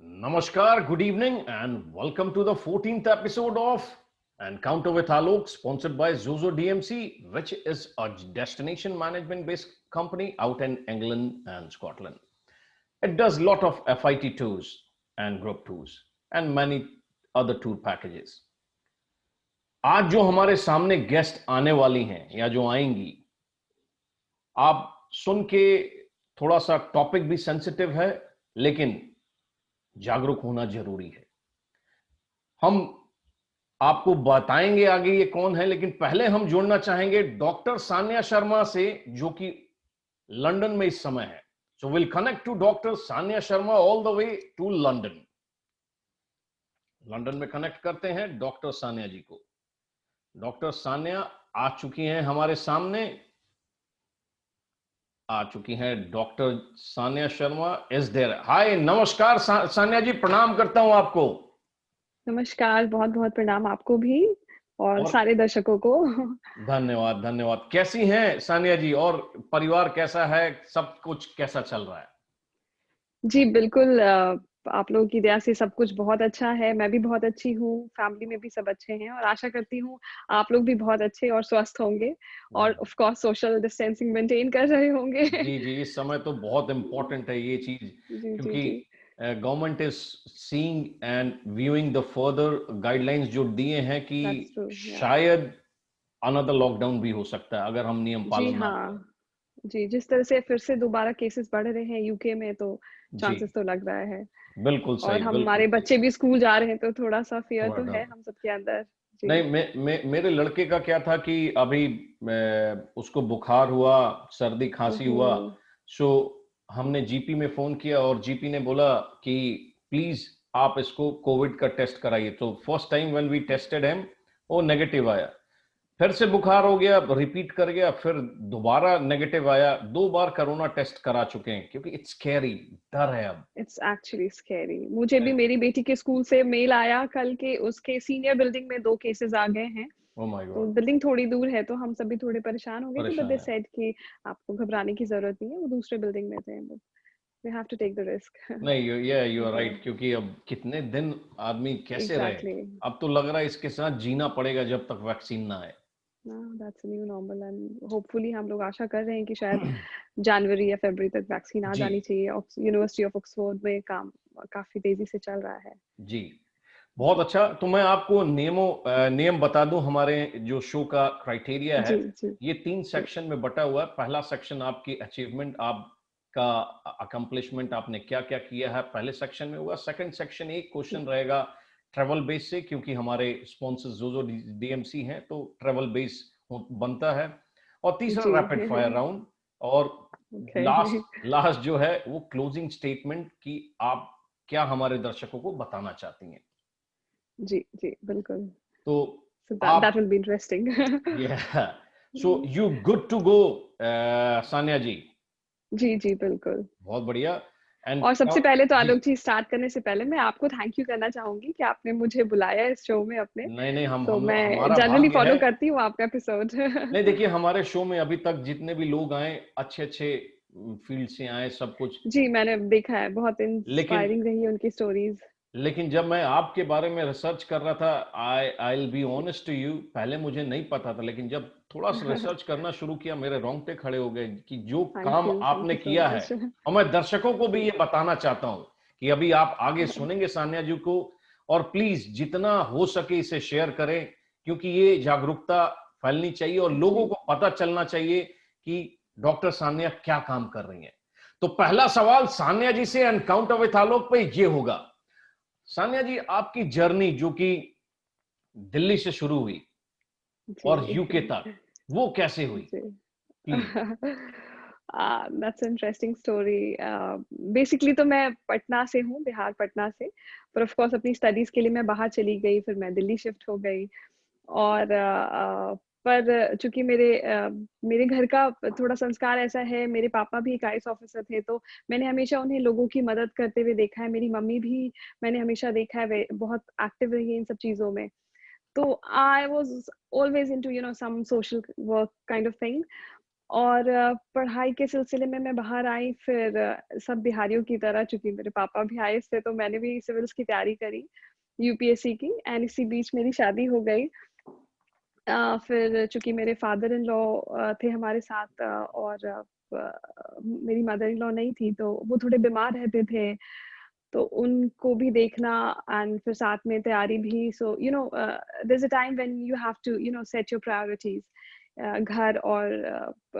Namaskar, good evening, and welcome to the 14th episode of Encounter with Alok, sponsored by Zozo DMC, which is a destination management based company out in England and Scotland. It does lot of FIT tours and group tours and many other tour packages. आज जो हमारे सामने guest आने वाली हैं या जो आएंगी, आप सुन के थोड़ा सा टॉपिक भी सेंसिटिव है, लेकिन जागरूक होना जरूरी है। हम आपको बताएंगे आगे ये कौन है, लेकिन पहले हम जोड़ना चाहेंगे डॉक्टर सान्या शर्मा से, जो कि लंदन में इस समय है। So will connect to doctor Sanya Sharma all the way to London. London में कनेक्ट करते हैं डॉक्टर सान्या जी को। डॉक्टर सान्या आ चुकी हैं हमारे सामने, आ चुकी हैं doctor Sanya Sharma is there. Hi, नमस्कार सान्या जी, प्रणाम करता हूं आपको। नमस्कार, बहुत बहुत प्रणाम आपको भी और सारे दर्शकों को। धन्यवाद धन्यवाद। कैसी हैं सान्या जी, और परिवार कैसा है, सब कुछ कैसा चल रहा है? जी बिल्कुल, आप लोगों की दया से सब कुछ बहुत अच्छा है। मैं भी बहुत अच्छी हूँ, फैमिली में भी सब अच्छे हैं और आशा करती हूँ आप लोग भी बहुत अच्छे और स्वस्थ होंगे और of course social distancing maintain कर रहे होंगे। जी जी, इस समय तो बहुत इंपॉर्टेंट है ये चीज, जी जी क्योंकि जी। Government is seeing and viewing the further guidelines जो दिए हैं कि दैट्स ट्रू, या। शायद अनदर लॉकडाउन भी हो सकता है अगर हम नियम जी पालन ना करें। हाँ, जी जिस तरह से फिर से दोबारा केसेस बढ़ रहे हैं यूके में, तो जी, चांसेस तो लग रहा है। बिल्कुल और सही, बिल्कुल हमारे सही। बच्चे भी स्कूल जा रहे हैं तो थोड़ा सा फियर थोड़ा तो डर। है हम सबके अंदर। जी। नहीं, मेरे लड़के का क्या था कि अभी उसको बुखार हुआ, सर्दी खांसी ओहो। हुआ। सो हमने जीपी में फोन किया और जीपी ने बोला कि प्लीज आप इसको कोविड का टेस्ट कराइए। तो first time when we tested him, वो नेगेटिव आया। फिर से बुखार हो गया, रिपीट कर गया, फिर दोबारा नेगेटिव आया। 2 बार कोरोना टेस्ट करा चुके हैं, क्योंकि इट्स स्कैरी, डर है अब। It's actually scary. मुझे भी मेरी बेटी के स्कूल से मेल आया कल के उसके सीनियर बिल्डिंग में 2 केसेस आ गए हैं। ओ माय तो गॉड, बिल्डिंग थोड़ी दूर है तो हम सभी थोड़े परेशान हो गए थे, बट परेशान दे है। सेड कि आपको घबराने की जरूरत नहीं है, वो दूसरे बिल्डिंग में थे, but we have to take the risk. नहीं, यू आर राइट, क्योंकि अब कितने दिन आदमी कैसे रहे। एग्जैक्टली। अब तो लग रहा है इसके साथ जीना पड़ेगा जब तक वैक्सीन ना आए। That's new normal and hopefully हम लोग आशा कर रहे हैं कि शायद जनवरी या फरवरी तक वैक्सीन आ जी जानी चाहिए। यूनिवर्सिटी ऑफ ऑक्सफोर्ड में काम काफी तेजी से चल रहा है। जी, बहुत अच्छा। तो मैं आपको नियम बता दूं। हमारे जो शो का क्राइटेरिया है, जी जी ये 3 जी सेक्शन में बटा हुआ है। पहला सेक्शन आपकी अचीवमेंट, आपका अकम्पलिशमेंट, आपने क्या क्या किया है, पहले सेक्शन में होगा। सेकंड सेक्शन एक क्वेश्चन रहेगा ट्रेवल बेस से, क्योंकि हमारे स्पॉन्सर्स जोजो डीएमसी हैं, तो ट्रेवल बेस बनता है। और तीसरा जी। Rapid fire round. और ओके। लास्ट लास्ट जो है वो क्लोजिंग स्टेटमेंट, की आप क्या हमारे दर्शकों को बताना चाहती हैं। जी जी बिल्कुल। तो So आप, that will be interesting. So you good to go Sanya ji? जी जी बिल्कुल। बहुत बढ़िया। एंड और सबसे पहले तो जी, आलोक जी, स्टार्ट करने से पहले मैं आपको थैंक यू करना चाहूंगी कि आपने मुझे बुलाया इस शो में अपने। नहीं नहीं, तो मैं हमारा जनरली भाग्य है। फॉलो करती हूँ आपका एपिसोड। नहीं, देखिए, हमारे शो में अभी तक जितने भी लोग आए, अच्छे अच्छे फील्ड से आए, सब कुछ। जी मैंने देखा है, बहुत लेकिन इंस्पायरिंग रही है उनकी स्टोरीज। लेकिन जब मैं आपके बारे में रिसर्च कर रहा था, I will be honest to you, पहले मुझे नहीं पता था, लेकिन जब थोड़ा सा रिसर्च करना शुरू किया, मेरे रोंगटे खड़े हो गए कि जो काम थैंक आपने यू सो किया है। मच। और मैं दर्शकों को भी जी। ये बताना चाहता हूं कि अभी आप आगे सुनेंगे सान्या जी को, और प्लीज जितना हो सके इसे शेयर करें, क्योंकि ये जागरूकता फैलनी चाहिए और लोगों जी को पता चलना चाहिए कि डॉक्टर सान्या क्या काम कर रही हैं। तो पहला सवाल सान्या जी से एनकाउंटर विद आलोक पे ये होगा। सान्या जी, आपकी जर्नी जो कि दिल्ली से शुरू हुई और जी यूके तक, वो कैसे हुई, जी। Please? That's interesting story. Basically तो मैं पटना से हूँ, बिहार पटना से। पर ऑफ कोर्स अपनी स्टडीज के लिए मैं बाहर चली गई, फिर मैं दिल्ली शिफ्ट हो गई। और पर चूंकि मेरे घर का थोड़ा संस्कार ऐसा है, मेरे पापा भी एक आईएएस ऑफिसर थे, तो मैंने हमेशा उन्हें लोगों की मदद करते हुए देखा है। मेरी मम्मी भी मैंने हमेशा देखा है बहुत एक्टिव रही है इन सब चीजों में। तो I was always into some social work kind of thing. और पढ़ाई के सिलसिले में मैं बाहर आई, फिर सब बिहारियों की तरह, चूँकि मेरे पापा बिहार से, तो मैंने भी सिविल्स की तैयारी करी, यूपीएससी की, एंड इसी बीच मेरी शादी हो गई। फिर चूँकि मेरे फादर इन लॉ थे हमारे साथ, और मेरी मदर इन लॉ नहीं थी, तो वो थोड़े बीमार रहते थे, तो उनको भी देखना, एंड फिर साथ में तैयारी भी। So there is a time when you have to set your priorities, घर और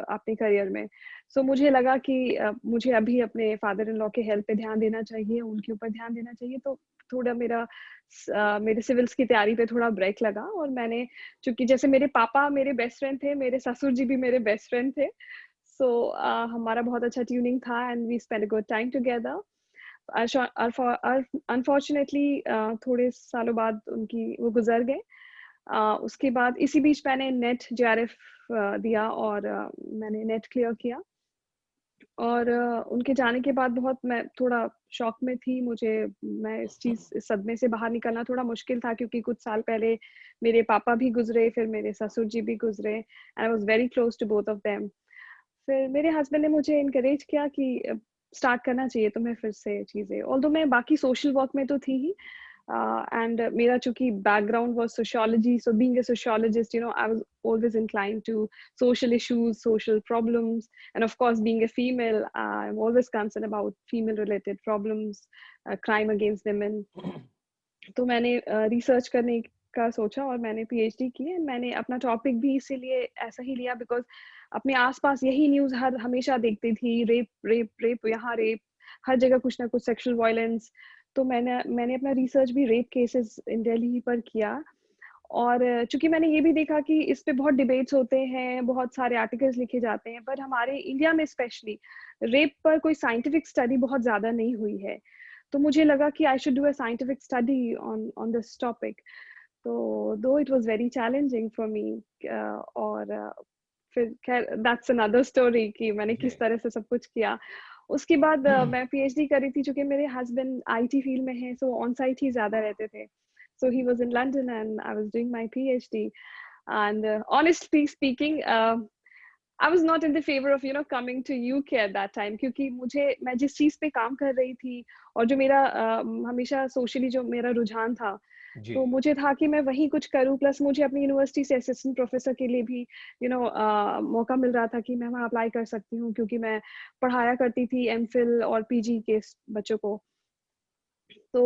अपने करियर में। सो मुझे लगा कि मुझे अभी अपने फादर इन लॉ के हेल्थ पे ध्यान देना चाहिए, उनके ऊपर ध्यान देना चाहिए। तो थोड़ा मेरे सिविल्स की तैयारी पे थोड़ा ब्रेक लगा, और मैंने, चूँकि जैसे मेरे पापा मेरे बेस्ट फ्रेंड थे, मेरे ससुर जी भी मेरे बेस्ट फ्रेंड थे। सो हमारा बहुत अच्छा ट्यूनिंग था, and we spend a good time together. Unfortunately थोड़े सालों बाद उनकी वो गुजर गए। उसके बाद इसी बीच मैंने नेट जेआरएफ दिया, और मैंने नेट क्लियर किया। और उनके जाने के बाद बहुत मैं थोड़ा शॉक में थी। मैं इस सदमे से बाहर निकलना थोड़ा मुश्किल था, क्योंकि कुछ साल पहले मेरे पापा भी गुजरे, फिर मेरे ससुर जी भी गुजरे, and I was very close to both of them. फिर मेरे हस्बैंड ने मुझे इनकरेज किया कि स्टार्ट करना चाहिए तुम्हें फिर से चीज़ें। ऑल्दो मैं बाकी सोशल वर्क में तो थी ही, एंड मेरा चूँकि background was sociology, so being a sociologist, I was always inclined to social issues, social problems, and of course, being a female, I'm always concerned about female-related problems, crime against women. तो मैंने research करने का सोचा, और मैंने PhD की, and मैंने अपना टॉपिक भी इसीलिए ऐसा ही लिया, बिकॉज़ अपने आसपास यही न्यूज़ हर हमेशा देखती थी, रेप रेप रेप, यहाँ रेप, हर जगह कुछ ना कुछ सेक्सुअल वायलेंस। तो मैंने अपना रिसर्च भी रेप केसेस इन दिल्ली पर किया। और चूँकि मैंने ये भी देखा कि इस पे बहुत डिबेट्स होते हैं, बहुत सारे आर्टिकल्स लिखे जाते हैं, पर हमारे इंडिया में स्पेशली रेप पर कोई साइंटिफिक स्टडी बहुत ज़्यादा नहीं हुई है। तो मुझे लगा कि I should do a scientific study on on this topic. तो दो it was very challenging for me, और फिर खैर दैट्स अनदर स्टोरी कि मैंने जी। किस तरह से सब कुछ किया। उसके बाद मैं पीएचडी कर रही थी, चूँकि मेरे हस्बैंड आईटी फील्ड में हैं, सो ऑन साइट ही ज़्यादा रहते थे। So he was in London, and I was doing my PhD. And honestly speaking, I was not in the favor of coming to UK at that time, क्योंकि मैं जिस चीज़ पे काम कर रही थी, और जो मेरा हमेशा सोशली जो मेरा रुझान था, जी। तो मुझे था कि मैं वही कुछ करूँ, प्लस मुझे अपनी यूनिवर्सिटी से असिस्टेंट प्रोफेसर के लिए भी मौका मिल रहा था कि मैं वहाँ अप्लाई कर सकती हूँ, क्योंकि मैं पढ़ाया करती थी एमफिल और पीजी के बच्चों को। तो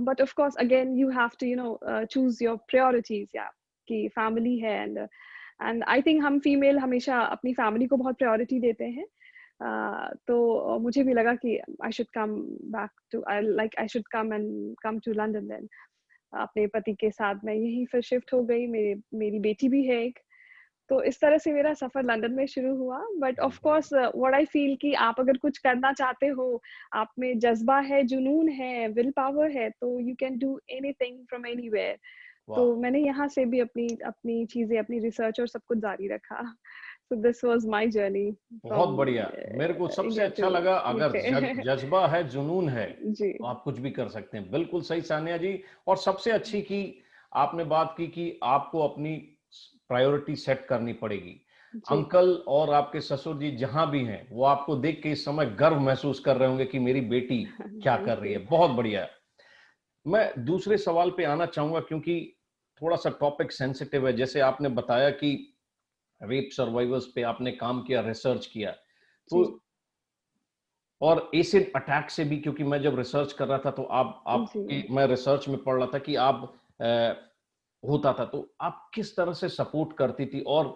but of course again you have to choose your priorities, या कि फैमिली है, एंड आई थिंक हम फीमेल हमेशा अपनी फैमिली को बहुत प्रायोरिटी देते हैं। तो मुझे भी लगा कि I should come back to, I should come to London then. अपने पति के साथ मैं यहीं फिर शिफ्ट हो गई। मेरी बेटी भी है एक। तो इस तरह से मेरा सफ़र लंदन में शुरू हुआ। बट बहुत ऑफ बढ़िया। कोर्स व्हाट आई फ़ील कि आप अगर कुछ करना चाहते हो, आप में जज़्बा है, जुनून है, विल पावर है, तो you can do anything from anywhere. वाह! तो मैंने यहाँ से भी अपनी अपनी चीज़ें, अपनी रिसर्च और सब कुछ जारी रखा। So this was my journey बहुत फ्रॉम बढ़िया। मेरे को सबसे इंडिया अच्छा टू लगा, अगर यूके। जज़्बा है, जुनून है, जी, तो आप कुछ भी कर सकते हैं। बिल्कुल सही सान्या जी। और सबसे अच्छी की आपने बात की कि आपको अपनी प्रायोरिटी सेट करनी पड़ेगी। जी। अंकल और आपके ससुर जी जहाँ भी हैं, वो आपको देख के इस समय गर्व महसूस कर रहे होंगे कि मेरी बेटी क्या कर थैंक रही यू। है। बहुत बढ़िया। मैं दूसरे सवाल पे आना चाहूँगा, क्योंकि थोड़ा-सा टॉपिक सेंसिटिव है। जैसे आपने बताया कि रेप सर्वाइवर्स पे आपने काम किया, रिसर्च किया। तो जी, और एसिड अटैक से भी, क्योंकि मैं जब रिसर्च कर रहा था तो आपकी जी। मैं रिसर्च में पढ़ रहा था कि आप होता था, तो आप किस तरह से सपोर्ट करती थी और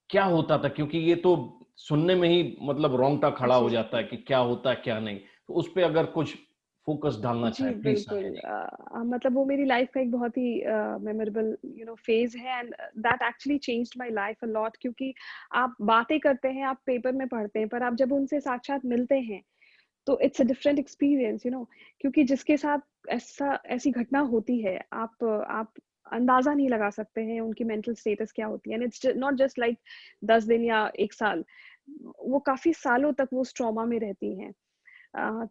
क्या होता था? क्योंकि ये तो सुनने में ही मतलब रोंगटा खड़ा हो जी। जाता है कि क्या होता है, क्या नहीं। तो उस पे अगर कुछ फोकस डालना जी, चाहें, प्लीज़ बिल्कुल। सान्या जी। मतलब वो मेरी लाइफ़ का एक बहुत ही मेमोरेबल फ़ेज़ है, and that actually changed my life a lot, क्योंकि आप बातें करते हैं, आप पेपर में पढ़ते हैं, पर आप जब उनसे साक्षात मिलते हैं, तो इट्स अ डिफरेंट एक्सपीरियंस, क्योंकि जिसके साथ ऐसी घटना होती है, आप अंदाज़ा नहीं लगा सकते हैं उनकी मेंटल स्टेटस क्या होती है, and it's not just like 10 दिन या 1 साल, वो काफ़ी सालों तक वो उस ट्रॉमा में रहती हैं।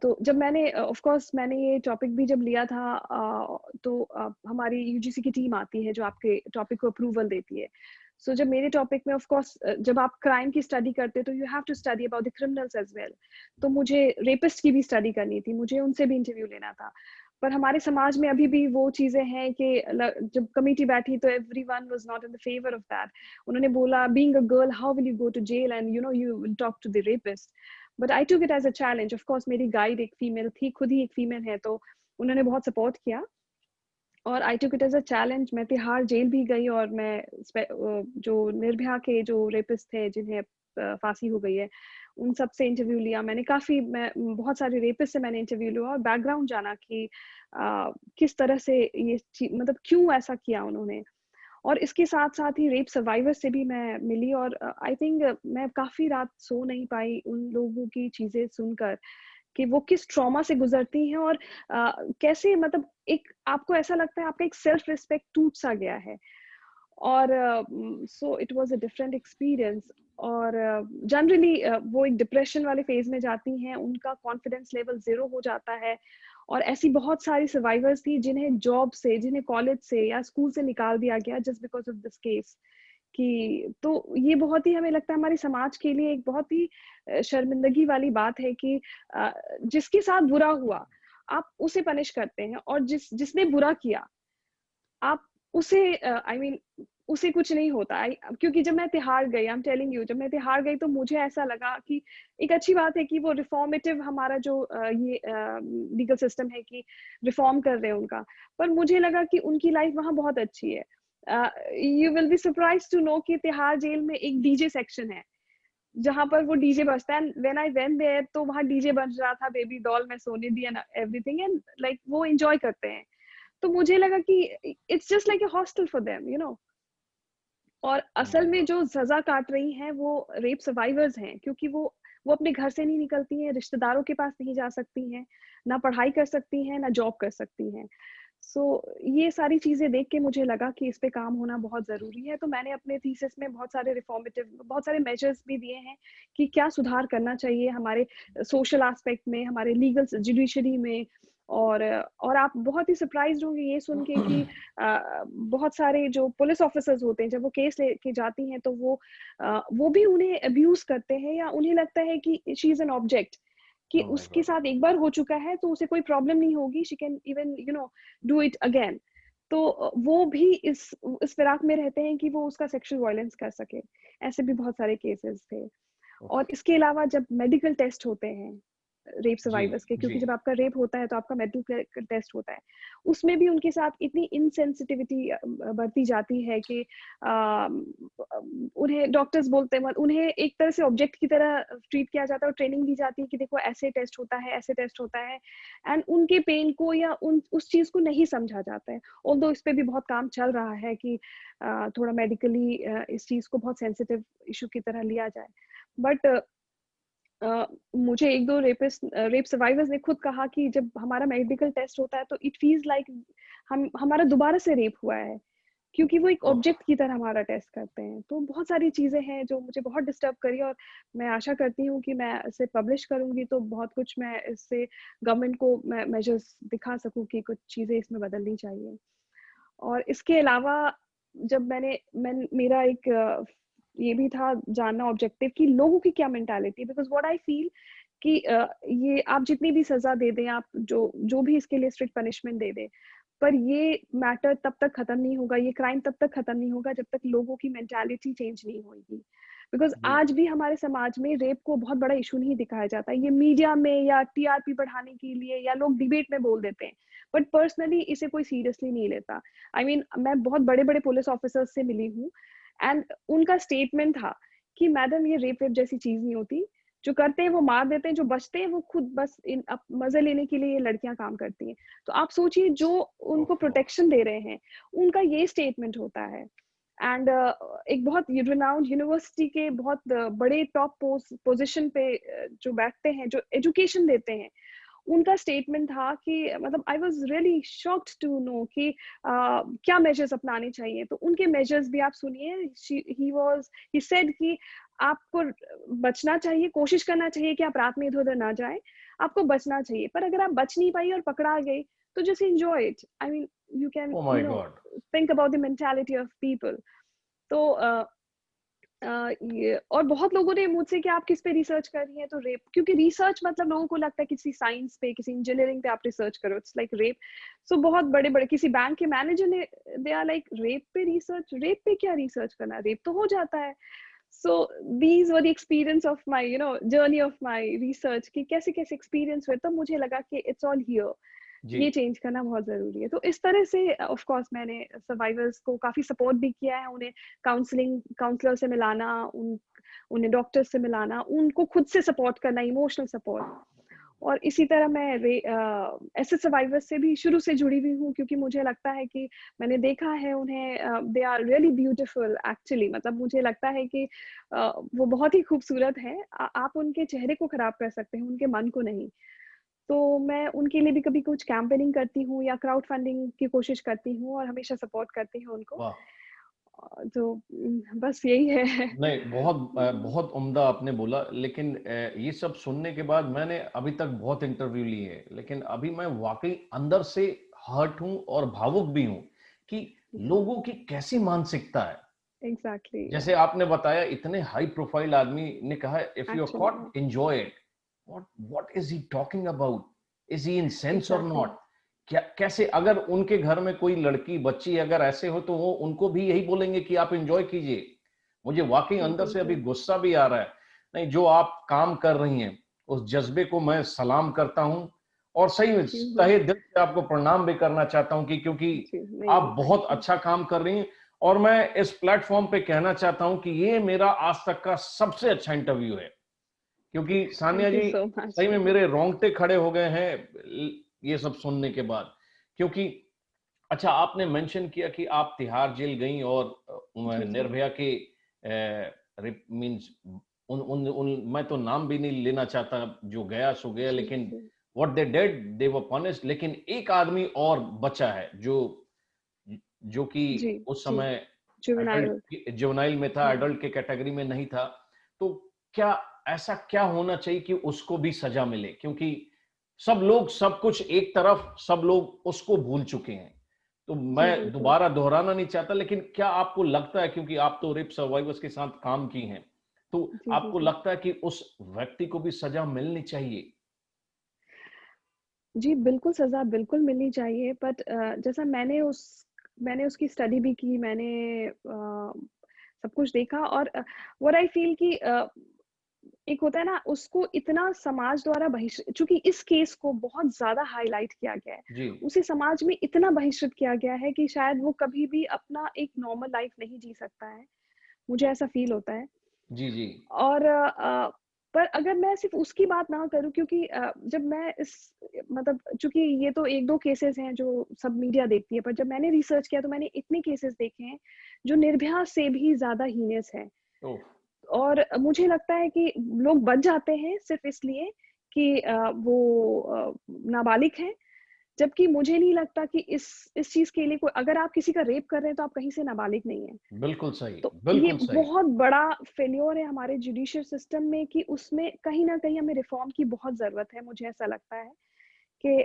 तो जब मैंने ऑफ कोर्स मैंने ये टॉपिक भी जब लिया था, तो हमारी यूजीसी की टीम आती है जो आपके टॉपिक को अप्रूवल देती है। सो जब मेरे टॉपिक में ऑफ कोर्स जब आप क्राइम की स्टडी करते तो you have to study about the criminals as well. तो मुझे रेपिस्ट की भी स्टडी करनी थी, मुझे उनसे भी इंटरव्यू लेना था। पर हमारे समाज में अभी भी वो चीजें हैं कि जब कमेटी बैठी तो everyone was not in the favour of that. उन्होंने बोला being a girl how will you go to jail and you know you will talk to the rapist. But I took it as a challenge. Of course मेरी guide एक female थी, खुद ही एक female है, तो उन्होंने बहुत सपोर्ट किया और I took it as a challenge. मैं तिहाड़ जेल भी गई और मैं जो निर्भया के जो रेपिस्ट थे जिन्हें फांसी हो गई है उन सब से इंटरव्यू लिया मैंने। मैं बहुत सारे रेपिस्ट से मैंने इंटरव्यू लिया और बैकग्राउंड जाना कि किस तरह से ये मतलब क्यों ऐसा किया उन्होंने। और इसके साथ साथ ही रेप सर्वाइवर से भी मैं मिली और आई थिंक मैं काफी रात सो नहीं पाई उन लोगों की चीजें सुनकर कि वो किस ट्रॉमा से गुजरती हैं और कैसे मतलब एक आपको ऐसा लगता है आपका एक सेल्फ रिस्पेक्ट टूट सा गया है। और so it was a different experience. और जनरली वो एक डिप्रेशन वाले फेज में जाती हैं, उनका कॉन्फिडेंस लेवल 0 हो जाता है। और ऐसी बहुत सारी सर्वाइवर्स थी जिन्हें जॉब से, जिन्हें कॉलेज से या स्कूल से निकाल दिया गया just because of this case. कि तो ये बहुत ही हमें लगता है हमारे समाज के लिए एक बहुत ही शर्मिंदगी वाली बात है कि जिसके साथ बुरा हुआ आप उसे पनिश करते हैं और जिसने बुरा किया आप उसे आई मीन उसे कुछ नहीं होता। क्योंकि जब मैं तिहाड़ गई, आई एम टेलिंग यू, जब मैं तिहाड़ गई तो मुझे ऐसा लगा कि एक अच्छी बात है कि वो रिफॉर्मेटिव हमारा जो ये लीगल सिस्टम है कि रिफॉर्म कर रहे हैं उनका। पर मुझे लगा कि उनकी लाइफ वहाँ बहुत अच्छी है। You will be surprise to know कि तिहाड़ जेल में एक डीजे सेक्शन है जहां पर वो डीजे बजता है। व्हेन आई वेंट देयर तो वहां डीजे बज रहा था, बेबी डॉल में सोने दी एंड एवरीथिंग, एंड लाइक वो एंजॉय करते हैं। तो मुझे लगा कि it's just like a hostel for them, you know. और Oh my असल में God. जो सजा काट रही हैं वो रेप सर्वाइवर्स हैं, क्योंकि वो अपने घर से नहीं निकलती हैं, रिश्तेदारों के पास नहीं जा सकती हैं, ना पढ़ाई कर सकती हैं, ना जॉब कर सकती हैं। सो ये सारी चीजें देख के मुझे लगा कि इस पे काम होना बहुत जरूरी है। तो मैंने अपने थीसिस में बहुत सारे रिफॉर्मेटिव, बहुत सारे मेजर्स भी दिए हैं कि क्या सुधार करना चाहिए हमारे सोशल एस्पेक्ट में, हमारे लीगल जुडिशरी में। और आप बहुत ही सरप्राइज होंगे ये सुन के कि बहुत सारे जो पुलिस ऑफिसर्स होते हैं जब वो केस लेके जाती हैं तो वो भी उन्हें अब्यूज करते हैं या उन्हें लगता है कि शी इज एन ऑब्जेक्ट, कि Oh my उसके God. साथ एक बार हो चुका है तो उसे कोई प्रॉब्लम नहीं होगी, she can even you know do it again. तो वो भी इस फिराक में रहते हैं कि वो उसका सेक्सुअल वायलेंस कर सके। ऐसे भी बहुत सारे केसेस थे। उफ, और इसके अलावा जब मेडिकल टेस्ट होते हैं रेप जी सर्वाइवर्स के, जी. क्योंकि जब आपका रेप होता है तो आपका मेडिकल टेस्ट होता है, उसमें भी उनके साथ इतनी इनसेंसिटिविटी बढ़ती जाती है कि उन्हें डॉक्टर्स बोलते हैं, उन्हें एक तरह से ऑब्जेक्ट की तरह ट्रीट किया जाता है और ट्रेनिंग दी जाती है कि देखो ऐसे टेस्ट होता है, ऐसे टेस्ट होता है। एंड उनके पेन को या उस चीज को नहीं समझा जाता है। ऑल्दो इस पे भी बहुत काम चल रहा है कि थोड़ा मेडिकली इस चीज को बहुत सेंसिटिव इशू की तरह लिया जाए। बट मुझे एक दो रेप सर्वाइवर्स ने खुद कहा कि जब हमारा मेडिकल टेस्ट होता है तो इट फील्स लाइक हमारा दोबारा से रेप हुआ है, क्योंकि वो एक उफ, ऑब्जेक्ट की तरह हमारा टेस्ट करते हैं। तो बहुत सारी चीजें हैं जो मुझे बहुत डिस्टर्ब करी और मैं आशा करती हूँ कि मैं इसे पब्लिश करूंगी तो बहुत कुछ मैं इससे गवर्नमेंट को मैं मेजर्स दिखा सकूं कि कुछ चीजें इसमें बदलनी चाहिए। और इसके अलावा जब मैं मेरा एक ये भी था जानना ऑब्जेक्टिव कि लोगों की क्या mentality, because what I feel कि ये आप जितनी भी सजा दे दें, आप जो जो भी इसके लिए स्ट्रिक्ट पनिशमेंट दे दें, पर ये मैटर तब तक खत्म नहीं होगा, ये क्राइम तब तक खत्म नहीं होगा जब तक लोगों की मेंटालिटी चेंज नहीं होगी। बिकॉज जी आज भी हमारे समाज में रेप को बहुत बड़ा इशू नहीं दिखाया जाता, ये मीडिया में या टीआरपी बढ़ाने के लिए या लोग डिबेट में बोल देते हैं, बट पर्सनली इसे कोई सीरियसली नहीं लेता। आई मीन मैं बहुत बड़े बड़े पुलिस ऑफिसर्स से मिली हूँ एंड उनका स्टेटमेंट था कि मैडम ये रेप वेप जैसी चीज नहीं होती, जो करते हैं वो मार देते हैं, जो बचते हैं वो खुद बस मजे लेने के लिए ये लड़कियां काम करती हैं। तो आप सोचिए जो उनको ओफो. प्रोटेक्शन दे रहे हैं उनका ये स्टेटमेंट होता है। एंड एक बहुत रिनाउंड यूनिवर्सिटी के बहुत बड़े टॉप पोजीशन पे जो बैठते हैं, जो एजुकेशन देते हैं, उनका स्टेटमेंट था कि मतलब I was really shocked to know कि क्या मेजर्स अपनाने चाहिए। तो उनके मेजर्स भी आप सुनिए। ही सेड कि आपको बचना चाहिए, कोशिश करना चाहिए कि आप रात में इधर उधर ना जाए, आपको बचना चाहिए, पर अगर आप बच नहीं पाई और पकड़ा गई तो just enjoy it. I mean you can Oh my you know God. think about the mentality of people. तो ये और बहुत लोगों ने मुझसे कि आप किस पे रिसर्च कर रही हैं, तो रेप, क्योंकि रिसर्च मतलब लोगों को लगता है किसी साइंस पे, किसी इंजीनियरिंग पे आप रिसर्च करो, इट्स लाइक रेप। सो बहुत बड़े बड़े किसी बैंक के मैनेजर ने, दे आर लाइक रेप पे रिसर्च, रेप पे क्या रिसर्च करना, रेप तो हो जाता है। So these were the experience of my journey of my research, कि कैसे कैसे एक्सपीरियंस हुए, तब मुझे लगा कि इट्स ऑल हियर, जी। ये चेंज करना बहुत जरूरी है। तो इस तरह से ऑफ कोर्स मैंने सर्वाइवर्स को काफी सपोर्ट भी किया है, उन्हें काउंसलर से मिलाना, उन्हें डॉक्टर से मिलाना, उनको खुद से सपोर्ट करना, इमोशनल सपोर्ट। और इसी तरह मैं ऐसे सर्वाइवर्स से भी शुरू से जुड़ी हुई हूँ, क्योंकि मुझे लगता है कि मैंने देखा है उन्हें, they are really beautiful actually, मतलब मुझे लगता है कि वो बहुत ही खूबसूरत है। आप उनके चेहरे को खराब कर सकते हैं, उनके मन को नहीं। तो मैं उनके लिए भी कभी कुछ कैंपेनिंग करती हूँ या क्राउड फंडिंग की कोशिश करती हूँ, और हमेशा सपोर्ट करती हूँ उनको। वाह। तो बस यही है। नहीं, बहुत उम्दा आपने बोला, लेकिन ये सब सुनने के बाद मैंने अभी तक बहुत इंटरव्यू लिए हैं, लेकिन अभी मैं वाकई अंदर से हर्ट हूं और भावुक भी हूं कि लोगों की कैसी मानसिकता है। एग्जैक्टली, जैसे आपने बताया, इतने हाई प्रोफाइल आदमी ने कहा, if you are actually, caught, enjoy it. What is he talking about? Is he in sense और एग्जैक्टली, नॉट? क्या, कैसे? अगर उनके घर में कोई लड़की बच्ची अगर ऐसे हो, तो वो उनको भी यही बोलेंगे कि आप एंजॉय कीजिए। मुझे वाकई अंदर बिल्कुल से अभी सही। गुस्सा भी आ रहा है। नहीं, जो आप काम कर रही हैं, उस जज्बे को मैं सलाम करता हूं, और सही में थैंक यू। तहे दिल से आपको प्रणाम भी करना चाहता हूं, कि क्योंकि जी, नहीं आप नहीं, बहुत थैंक यू। अच्छा काम कर रही हैं। और मैं इस प्लेटफॉर्म पे कहना चाहता हूं कि ये मेरा आज तक का सबसे अच्छा इंटरव्यू है, क्योंकि सान्या थैंक यू जी, सो मच। सही में मेरे रोंगटे खड़े हो गए हैं ये सब सुनने के बाद। क्योंकि अच्छा, आपने मेंशन किया कि आप तिहाड़ जेल गई, और जी जी निर्भया के मींस उन मैं तो नाम भी नहीं लेना चाहता, जो गया सो गया, जी लेकिन जी what they did, they were punished. लेकिन एक आदमी और बचा है, जो कि जी उस जी, समय जुवेनाइल। एडल्ट जुवेनाइल में था, हाँ। एडल्ट के कैटेगरी में नहीं था। तो क्या ऐसा क्या होना चाहिए कि उसको भी सजा मिले? क्योंकि सब लोग सब कुछ एक तरफ, सब लोग उसको भूल चुके हैं। तो जी मैं बिल्कुल। दोबारा दोहराना नहीं चाहता, लेकिन क्या आपको लगता है, क्योंकि आप तो रेप सर्वाइवर्स के साथ काम की हैं, तो जी जी आपको जी लगता है कि उस व्यक्ति को भी सजा मिलनी चाहिए? जी, बिल्कुल सज़ा बिल्कुल मिलनी चाहिए, बट जैसा मैंने उसकी स्टडी भी की, मैंने सब कुछ देखा, और व्हाट आई फ़ील कि एक होता है ना, उसको इतना समाज द्वारा चूँकि इस केस को बहुत ज़्यादा हाइलाइट किया गया है, जी, उसे समाज में इतना बहिष्कृत किया गया है कि शायद वो कभी भी अपना एक नॉर्मल लाइफ़ नहीं जी सकता है, मुझे ऐसा फ़ील होता है। जी, जी, और पर अगर मैं सिर्फ उसकी बात ना करूँ, क्योंकि जब मैं इस मतलब चूँकि ये तो 1-2 केसेस हैं जो सब मीडिया देखती है, पर जब मैंने रिसर्च किया तो मैंने इतने केसेस देखे हैं जो निर्भया से भी ज़्यादा हीनियस हैं। ओह! और मुझे लगता है कि लोग बच जाते हैं सिर्फ इसलिए कि वो नाबालिग हैं, जबकि मुझे नहीं लगता कि इस चीज़ के लिए कोई, अगर आप किसी का रेप कर रहे हैं तो आप कहीं से नाबालिग नहीं हैं। बिल्कुल सही, तो ये बिल्कुल सही। बहुत बड़ा फेल्योर है हमारे जुडिशियल सिस्टम में, कि उसमें कहीं न कहीं हमें रिफॉर्म की बहुत ज़रूरत है, मुझे ऐसा लगता है कि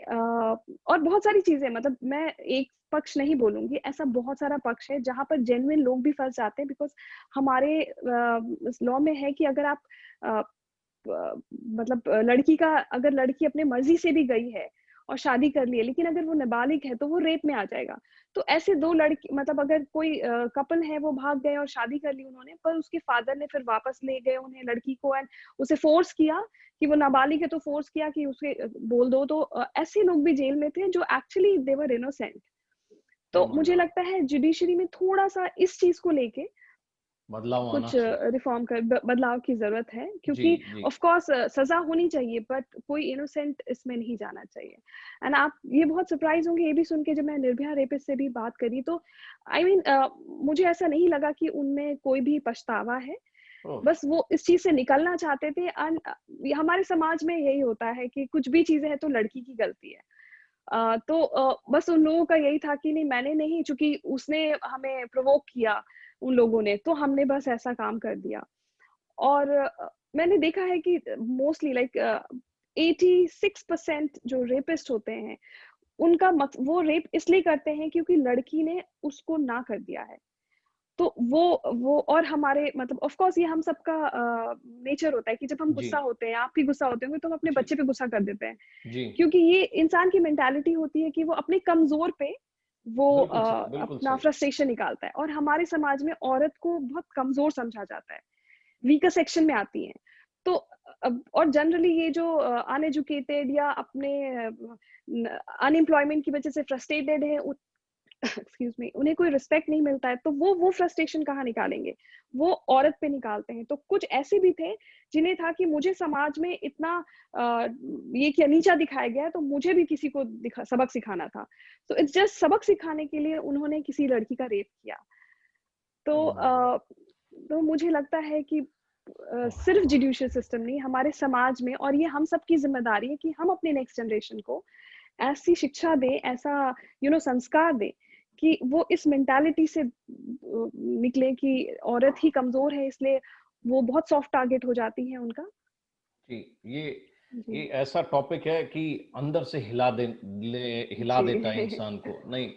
और बहुत सारी चीज़ें, मतलब मैं एक पक्ष नहीं बोलूँगी, ऐसा बहुत सारा पक्ष है जहाँ पर जेन्युइन लोग भी फँस जाते हैं, बिकॉज़ हमारे इस लॉ में है कि अगर आप अ, प मतलब अगर लड़की अपने मर्ज़ी से भी गई है और शादी कर ली है, लेकिन अगर वो नाबालिग है तो वो रेप में आ जाएगा। तो ऐसे 2 लड़की, मतलब अगर कोई कपल है, वो भाग गए और शादी कर ली उन्होंने, पर उसके फादर ने फिर वापस ले गए उन्हें, लड़की को, एंड उसे फ़ोर्स किया कि वो नाबालिग है, तो फ़ोर्स किया कि उसे बोल दो, तो ऐसे लोग भी जेल में थे जो एक्चुअली दे वर इनोसेंट। ओह तो माय मुझे गॉड! लगता है जुडिशरी में थोड़ा-सा इस चीज़ को लेके बदलाव आना कुछ चाहिए। रिफ़ॉर्म कर ब बदलाव की ज़रूरत है, जी, क्योंकि जी। ऑफ़ कोर्स सज़ा होनी चाहिए, बट कोई इनोसेंट इसमें नहीं जाना चाहिए। एंड आप ये बहुत सरप्राइज़ होंगे ये भी सुन के, जब मैं निर्भया रेपिस्ट से भी बात करी, तो आई मीन मुझे ऐसा नहीं लगा कि उनमें कोई भी पछतावा है। ओह! बस वो इस चीज़ से निकलना चाहते थे, एंड हमारे समाज में यही होता है कि कुछ भी चीज़ें हैं तो लड़की की गलती है। तो बस उन लोगों का यही था कि नहीं, मैंने नहीं, चूँकि उसने हमें प्रोवोक किया उन लोगों ने, तो हमने बस ऐसा काम कर दिया। और मैंने देखा है कि मोस्टली लाइक 86% जो रेपिस्ट होते हैं, उनका वो रेप इसलिए करते हैं क्योंकि लड़की ने उसको ना कर दिया है। तो वो और हमारे मतलब ऑफ कोर्स ये हम सबका नेचर होता है कि जब हम जी गुस्सा होते हैं, आप भी गुस्सा होते होंगे, तो हम अपने जी बच्चे पे गुस्सा कर देते हैं, जी, क्योंकि ये इंसान की मेंटालिटी होती है कि वो अपने कमजोर पे वो बिल्कुल सही, बिल्कुल अपना सही। फ्रस्ट्रेशन निकालता है, और हमारे समाज में औरत को बहुत कमजोर समझा जाता है, वीकर सेक्शन में आती हैं। तो और जनरली ये जो अनएजुकेटेड या अपने अनएम्प्लॉयमेंट की वजह से फ्रस्ट्रेटेड है, एक्सक्यूज मी, उन्हें कोई रिस्पेक्ट नहीं मिलता है, तो वो फ्रस्ट्रेशन कहाँ निकालेंगे? वो औरत पे निकालते हैं। तो कुछ ऐसे भी थे जिन्हें था कि मुझे समाज में इतना ये क्या नीचा दिखाया गया है, तो मुझे भी किसी को सबक सिखाना था। तो इट्स जस्ट सबक सिखाने के लिए उन्होंने किसी लड़की का रेप किया। तो तो मुझे लगता है कि सिर्फ जुडिशियल सिस्टम नहीं, हमारे समाज में, और ये हम सबकी जिम्मेदारी है कि हम अपने नेक्स्ट जनरेशन को ऐसी शिक्षा दें, ऐसा संस्कार दें कि वो इस मेंटालिटी से निकले कि औरत ही कमजोर है, इसलिए वो बहुत सॉफ्ट टारगेट हो जाती है उनका। जी, ये जी ऐसा टॉपिक है कि अंदर से हिला जी देता है इंसान को। नहीं,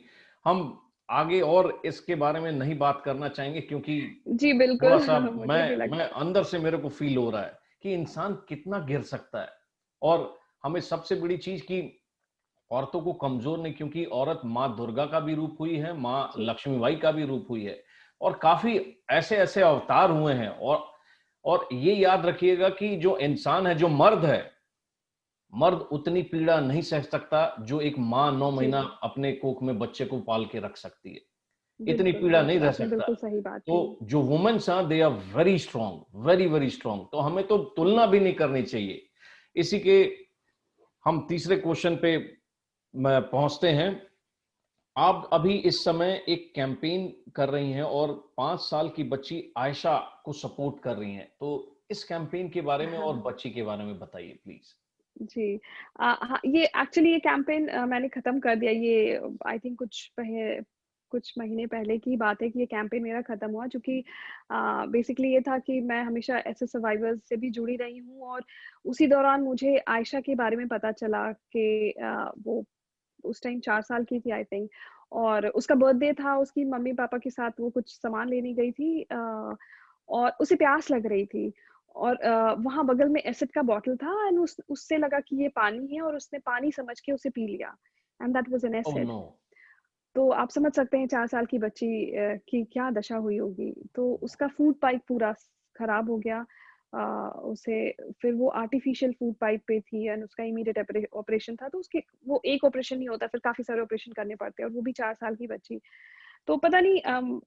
हम आगे और इसके बारे में नहीं बात करना चाहेंगे, क्योंकि जी बिल्कुल। थोड़ा-सा मुझे भी मैं लगता अंदर से मेरे को फ़ील हो रहा है कि इंसान कितना गिर सकता है। और हमें सबसे बड़ी चीज़ कि औरतों को कमज़ोर नहीं, क्योंकि औरत माँ दुर्गा का भी रूप हुई है, माँ जी लक्ष्मीबाई का भी रूप हुई है, और काफ़ी ऐसे-ऐसे अवतार हुए हैं। और ये याद रखिएगा कि जो इंसान है, जो मर्द है, मर्द उतनी पीड़ा नहीं सह सकता जो एक माँ 9 जी महीना अपने कोख में बच्चे को पाल के रख सकती है। इतनी बिल्कुल पीड़ा नहीं बिल्कुल, रह आपने सकता। बिल्कुल सही बात कही। तो जो वुमेन्स हैं, they are very strong, very very strong. तो हमें तो तुलना जी भी नहीं करनी चाहिए। इसी के हम तीसरे क्वेश्चन पे मैं पहुंचते हैं। आप अभी इस समय एक कैंपेन कर रही हैं और 5 साल की बच्ची आयशा को सपोर्ट कर रही हैं। तो इस कैंपेन के बारे में और हाँ बच्ची के बारे में बताइए प्लीज। जी। हाँ, ये एक्चुअली ये कैंपेन मैंने खत्म कर दिया। ये आई थिंक कुछ महीने पहले की बात है कि ये कैंपेन मेरा खत्म हुआ, क्योंकि बेसिकली ये था कि मैं हमेशा ऐसे सर्वाइवर्स से भी जुड़ी रही हूँ, और उसी दौरान मुझे आयशा के बारे में पता चला कि वो उस टाइम 4 साल की थी आई थिंक, और उसका बर्थडे था, उसकी मम्मी-पापा के साथ वो कुछ सामान लेने गई थी, और उसे प्यास लग रही थी, और वहाँ बगल में एसिड का बॉटल था, एंड उससे लगा कि ये पानी है, और उसने पानी समझ के उसे पी लिया, and that was an oh acid. No. तो आप समझ सकते हैं 4 साल की बच्ची की क्या दशा हुई होगी। तो उसका फूड पाइप पूरा खराब हो गया। उसे फिर वो आर्टिफिशियल फूड पाइप पे थी, एंड उसका इमीडिएट ऑपरेशन था। तो उसके वो एक ऑपरेशन नहीं होता, फिर काफ़ी सारे ऑपरेशन करने पड़ते हैं, और वो भी 4 साल की बच्ची। तो पता नहीं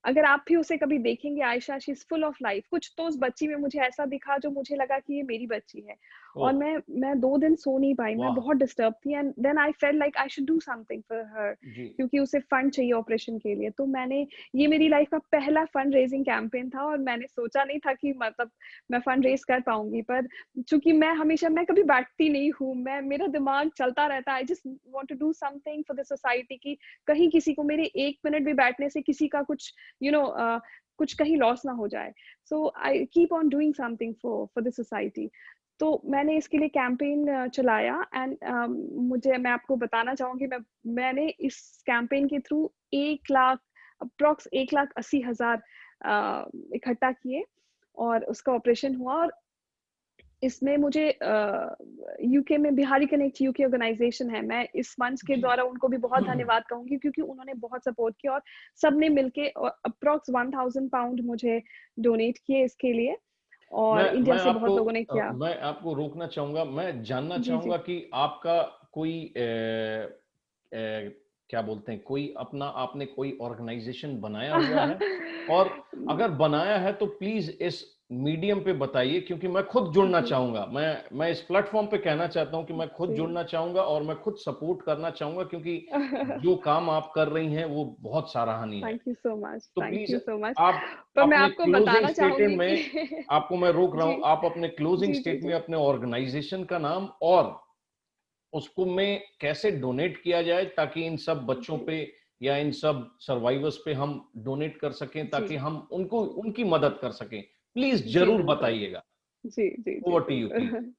अगर आप भी उसे कभी देखेंगे, Ayesha she is full of life. कुछ तो उस बच्ची में मुझे ऐसा दिखा जो मुझे लगा कि ये मेरी बच्ची है। और ओह मैं 2 दिन सो नहीं पाई, मैं वाह। बहुत डिस्टर्ब थी, and then I felt like I should do something for her, जी। क्योंकि उसे फंड चाहिए ऑपरेशन के लिए। तो मैंने ये मेरी लाइफ का पहला फंड रेजिंग कैंपेन था, और मैंने सोचा नहीं था कि मतलब मैं फंड रेज कर पाऊँगी, पर चूँकि मैं कभी बैठती नहीं हूँ, मेरा दिमाग चलता रहता है। I just want to do something for the society, कि कहीं किसी को मेरे 1 मिनट भी बैठने से किसी का कुछ कुछ कहीं लॉस ना हो जाए। So I keep on doing something for the society. तो मैंने इसके लिए कैंपेन चलाया, एंड मैं आपको बताना चाहूँगी, मैंने इस कैंपेन के थ्रू 1 लाख अप्रॉक्स 1,80,000 इकट्ठा किए, और उसका ऑपरेशन हुआ। और इसमें मुझे यूके में बिहारी कनेक्ट यूके ऑर्गेनाइजेशन है, मैं इस मंच के जी। द्वारा उनको भी बहुत धन्यवाद कहूँगी, क्योंकि उन्होंने बहुत सपोर्ट किया, और सबने मिलके अप्रॉक्स 1000 पाउंड मुझे डोनेट किए इसके लिए, और इंडिया से बहुत लोगों ने किया। मैं आपको रोकना चाहूंगा। मैं जानना जी जी चाहूंगा कि आपका कोई क्या बोलते हैं, कोई अपना आपने कोई ऑर्गेनाइजेशन बनाया हुआ है? और अगर बनाया है तो प्लीज इस मीडियम पे बताइए, क्योंकि मैं खुद जुड़ना जी चाहूंगा। मैं इस प्लेटफॉर्म पे कहना चाहता हूं कि मैं खुद जी जुड़ना चाहूंगा और मैं खुद सपोर्ट करना चाहूंगा, क्योंकि जो काम आप कर रही हैं वो बहुत सराहनीय है। थैंक यू सो मच, तो thank please you so much. आप पर मैं अपने आपको क्लोजिंग बताना स्टेटमेंट चाहूंगी कि में, आपको मैं रोक रहा हूं, जी आप अपने क्लोजिंग जी जी स्टेटमेंट जी में अपने ऑर्गेनाइजेशन का नाम और उसको में कैसे डोनेट किया जाए, ताकि इन सब बच्चों जी पे या इन सब सर्वाइवर्स पे हम डोनेट कर सकें, जी ताकि हम उनको उनकी मदद कर सकें। प्लीज जी जरूर बिल्कुल। बताइएगा। जी जी जी ओवर टू यू प्लीज। बिल्कुल।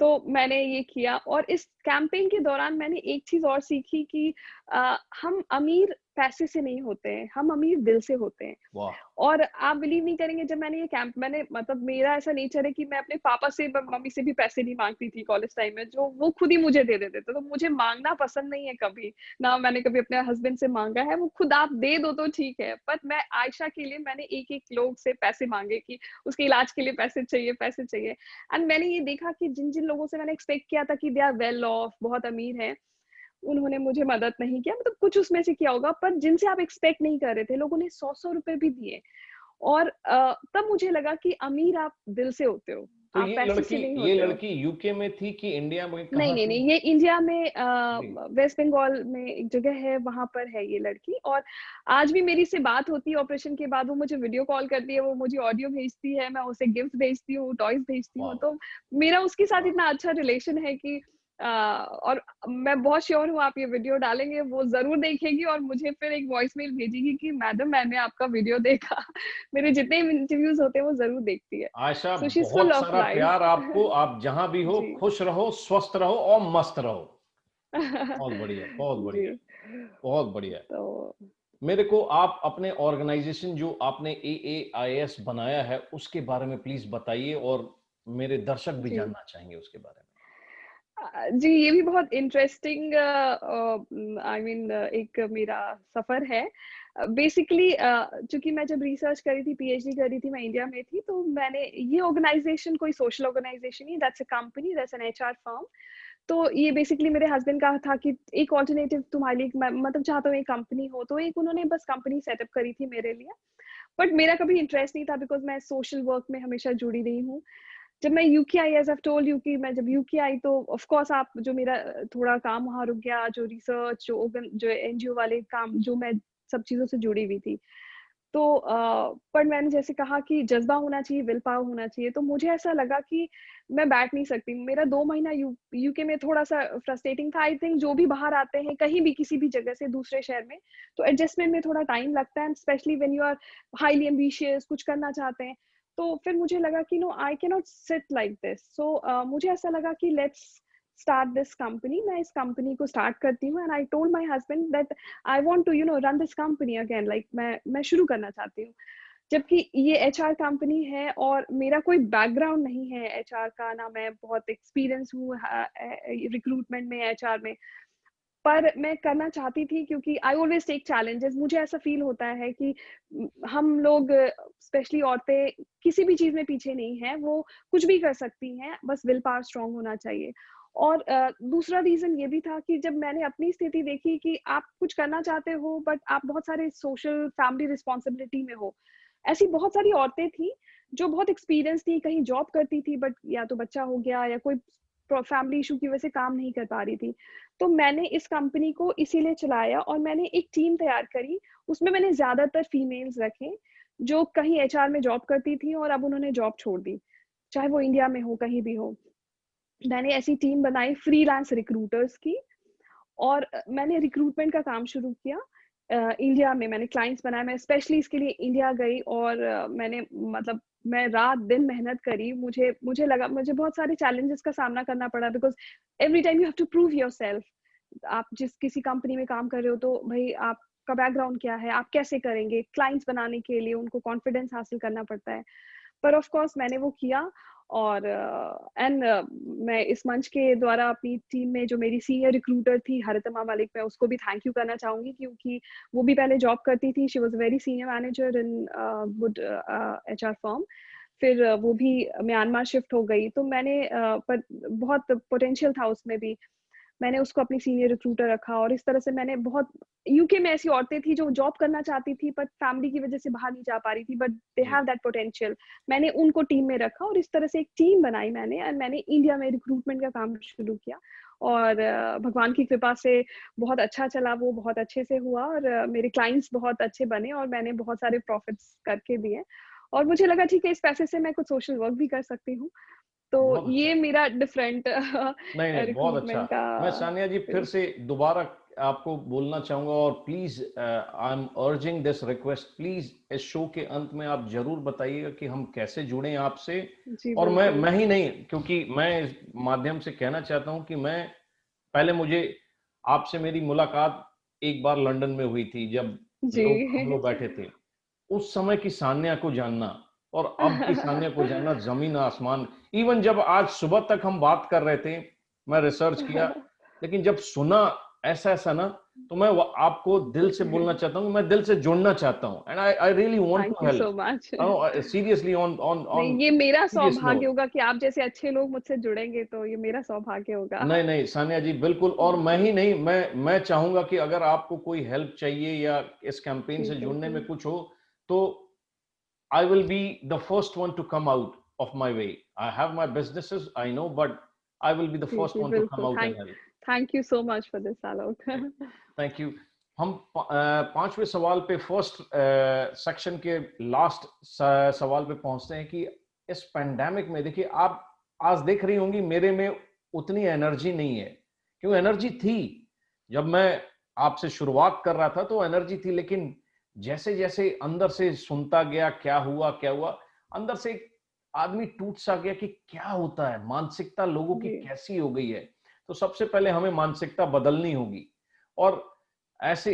तो मैंने ये किया, और इस कैंपेन के दौरान मैंने एक चीज और सीखी कि हम अमीर पैसे से नहीं होते हैं, हम अमीर दिल से होते हैं। वाह। और आप बिलीव नहीं करेंगे, जब मैंने ये कैंप, मैंने मतलब मेरा ऐसा नेचर है कि मैं अपने पापा से मम्मी से भी पैसे नहीं मांगती थी कॉलेज टाइम में, जो वो खुद ही मुझे दे देते थे। तो मुझे मांगना पसंद नहीं है कभी, ना मैंने कभी अपने हस्बैंड से मांगा है। वो खुद आप दे दो तो ठीक है, पर मैं आयशा के लिए मैंने एक एक लोग से पैसे मांगे कि उसके इलाज के लिए पैसे चाहिए, पैसे चाहिए। एंड मैंने ये देखा कि जिन जिन लोगों से मैंने एक्सपेक्ट किया था कि दे आर वेल ऑफ, बहुत अमीर हैं, उन्होंने मुझे मदद नहीं किया। मतलब कुछ उसमें से किया होगा, पर जिनसे आप एक्सपेक्ट नहीं कर रहे थे, लोगों ने 100-100 रुपए भी दिए। और तब मुझे लगा कि अमीर आप दिल से होते हो, तो आप पैसे से नहीं ये होते हो। लड़की यूके में थी कि इंडिया में, नहीं, कहाँ नहीं, थी? नहीं, ये इंडिया में जी। वेस्ट बंगाल में एक जगह है, वहाँ पर है ये लड़की। और आज भी मेरी से बात होती है ऑपरेशन के बाद, वो मुझे वीडियो कॉल करती है, वो मुझे ऑडियो भेजती है, मैं उसे गिफ्ट भेजती हूँ, टॉयज़ भेजती हूँ। वाह। तो मेरा उसके साथ वाह। इतना अच्छा रिलेशन है कि और मैं बहुत श्योर हूँ आप ये वीडियो डालेंगे, वो ज़रूर देखेगी और मुझे फिर एक वॉइस मेल भेजेगी कि मैडम मैंने आपका वीडियो देखा। मेरे जितने भी इंटरव्यूज़ होते हैं वो ज़रूर देखती है। Ayesha, so she is full बहुत ऑफ सारा प्यार लाइफ। आपको। आप जहां भी हो, जी। खुश रहो, स्वस्थ रहो और मस्त रहो। बहुत बढ़िया, बहुत जी। बढ़िया, बहुत बढ़िया। तो मेरे को आप अपने ऑर्गेनाइजेशन जो आपने AAIS बनाया है उसके बारे में प्लीज बताइए, और मेरे दर्शक भी जी। जानना चाहेंगे उसके बारे में। जी, ये भी बहुत इंटरेस्टिंग आई मीन एक मेरा सफ़र है। बेसिकली चूँकि मैं जब रिसर्च कर रही थी, पीएचडी कर रही थी, मैं इंडिया में थी, तो मैंने ये ऑर्गेनाइज़ेशन कोई सोशल ऑर्गेनाइज़ेशन नहीं, that's a company, that's an HR firm. तो ये बेसिकली मेरे हस्बैंड का था कि एक अल्टरनेटिव तुम्हारे लिए, मैं मतलब चाहता हूँ एक कंपनी हो, तो एक उन्होंने बस कंपनी सेटअप करी थी मेरे लिए। बट मेरा कभी इंटरेस्ट नहीं था, बिकॉज़ मैं सोशल वर्क में हमेशा जुड़ी रही हूँ। जब मैं UK I, as I have told you, कि मैं जब यूके आई तो ऑफ कोर्स आप जो मेरा थोड़ा काम वहाँ रुक गया, जो रिसर्च, जो एनजीओ वाले काम, जो मैं सब चीज़ों से जुड़ी हुई थी। तो पर मैंने जैसे कहा कि जज़्बा होना चाहिए, विल पावर होना चाहिए, तो मुझे ऐसा लगा कि मैं बैठ नहीं सकती। मेरा 2 महीना यूके में थोड़ा-सा फ्रस्ट्रेटिंग था। आई थिंक जो भी बाहर आते हैं, कहीं भी किसी भी जगह से दूसरे शहर में, तो एडजस्टमेंट में थोड़ा टाइम लगता है, and specially when you are highly ambitious, कुछ करना चाहते हैं। तो फिर मुझे लगा कि no, I can not sit like this. So मुझे ऐसा लगा कि लेट्स स्टार्ट दिस कंपनी। मैं इस कंपनी को स्टार्ट करती हूँ, and I told my husband that I want to run this company again, like मैं शुरू करना चाहती हूँ। जबकि ये एचआर कंपनी है और मेरा कोई बैकग्राउंड नहीं है एचआर का, ना मैं बहुत एक्सपीरियंस हूँ रिक्रूटमेंट में, एचआर में। पर मैं करना चाहती थी क्योंकि आई ऑलवेज टेक चैलेंजेस। मुझे ऐसा फील होता है कि हम लोग, स्पेशली औरतें, किसी भी चीज में पीछे नहीं है, वो कुछ भी कर सकती हैं, बस विल पावर स्ट्रांग होना चाहिए। और दूसरा रीजन ये भी था कि जब मैंने अपनी स्थिति देखी कि आप कुछ करना चाहते हो, बट आप बहुत सारे सोशल फैमिली रिस्पॉन्सिबिलिटी में हो। ऐसी बहुत सारी औरतें थी जो बहुत एक्सपीरियंस थी, कहीं जॉब करती थी, बट या तो बच्चा हो गया या कोई फैमिली इशू की वजह से काम नहीं कर पा रही थी। तो मैंने इस कंपनी को इसीलिए चलाया और मैंने एक टीम तैयार करी। उसमें मैंने ज़्यादातर फीमेल्स रखे, जो कहीं एचआर में जॉब करती थी और अब उन्होंने जॉब छोड़ दी, चाहे वो इंडिया में हो, कहीं भी हो। मैंने ऐसी टीम बनाई फ्रीलांस रिक्रूटर्स की, और मैंने रिक्रूटमेंट का काम शुरू किया। इंडिया में मैंने क्लाइंट्स बनाए, मैं स्पेशली इसके लिए इंडिया गई, और मैंने मतलब मैं रात दिन मेहनत करी। मुझे मुझे लगा मुझे बहुत सारे चैलेंजेस का सामना करना पड़ा, because every time you have to prove yourself. आप जिस किसी कंपनी में काम कर रहे हो, तो भई आपका बैकग्राउंड क्या है, आप कैसे करेंगे? क्लाइंट्स बनाने के लिए उनको कॉन्फिडेंस हासिल करना पड़ता है। पर ऑफ कोर्स मैंने वो किया। और मैं इस मंच के द्वारा अपनी टीम में जो मेरी सीनियर रिक्रूटर थी हरितमा मलिक, मैं उसको भी थैंक यू करना चाहूंगी, क्योंकि वो भी पहले जॉब करती थी। She was very senior manager in good HR firm. फिर वो भी म्यांमार शिफ्ट हो गई, तो मैंने पर बहुत पोटेंशियल था उसमें भी। मैंने उसको अपनी सीनियर रिक्रूटर रखा, और इस तरह से मैंने बहुत, यूके में ऐसी औरतें थी जो जॉब करना चाहती थी, पर फैमिली की वजह से बाहर नहीं जा पा रही थी, बट दे जी। Have that potential. मैंने उनको टीम में रखा, और इस तरह से एक टीम बनाई मैंने, और मैंने इंडिया में रिक्रूटमेंट का काम शुरू किया। और भगवान की कृपा से बहुत अच्छा चला, वो बहुत अच्छे से हुआ, और मेरे क्लाइंट्स बहुत अच्छे बने, और मैंने बहुत सारे प्रॉफिट्स करके दिए। और मुझे लगा ठीक है, इस पैसे से मैं कुछ सोशल वर्क भी कर सकती हूँ। तो बहुत ये अच्छा। मेरा डिफरेंट नहीं नहीं, बहुत अच्छा। रिक्रूटमेंट का। मैं सानिया जी फिर से दोबारा आपको बोलना चाहूंगा, और please I am urging this request, please इस शो के अंत में आप जरूर बताइएगा कि हम कैसे जुड़े आपसे। जी और बिल्कुल। मैं ही नहीं, क्योंकि मैं इस माध्यम से कहना चाहता हूं कि मैं पहले मुझे आपसे मेरी मुलाकात एक बार लंदन में हुई थी, जब हम लोग बैठे थे। उस समय की सान्या को जानना और अब की सान्या को जानना जमीन आसमान। इवन जब आज सुबह तक हम बात कर रहे थे, मैं रिसर्च किया, लेकिन जब सुना ऐसा ना, तो मैं आपको दिल से बोलना चाहता हूँ, मैं दिल से जुड़ना चाहता हूँ, and I really want thank to you help, so much. Seriously on on नहीं, ऑन ये मेरा सीरियस सौभाग्य नोट। होगा कि आप जैसे अच्छे लोग मुझसे जुड़ेंगे, तो ये मेरा सौभाग्य होगा। नहीं नहीं सानिया जी, बिल्कुल। और मैं ही नहीं, मैं चाहूंगा कि अगर आपको कोई हेल्प चाहिए या इस कैंपेन जी से जुड़ने बिल्कुल। में कुछ हो, तो I will be the first one to come out of my way. I have my businesses, I know, but I will be the जी first जी one to come बिल्कुल। out and help. Thank you so much for this Alok. Thank you. हम पांचवें सवाल पे, first section के last सवाल पे पहुंचते हैं कि इस पेंडेमिक में, देखिए आप आज देख रही होंगी मेरे में उतनी एनर्जी नहीं है। क्यों? एनर्जी थी जब मैं आपसे शुरुआत कर रहा था, तो एनर्जी थी, लेकिन जैसे जैसे अंदर से सुनता गया क्या हुआ क्या हुआ, अंदर से एक आदमी टूट सा गया कि क्या होता है, मानसिकता लोगों की जी कैसी हो गई है। तो सबसे पहले हमें मानसिकता बदलनी होगी। और ऐसे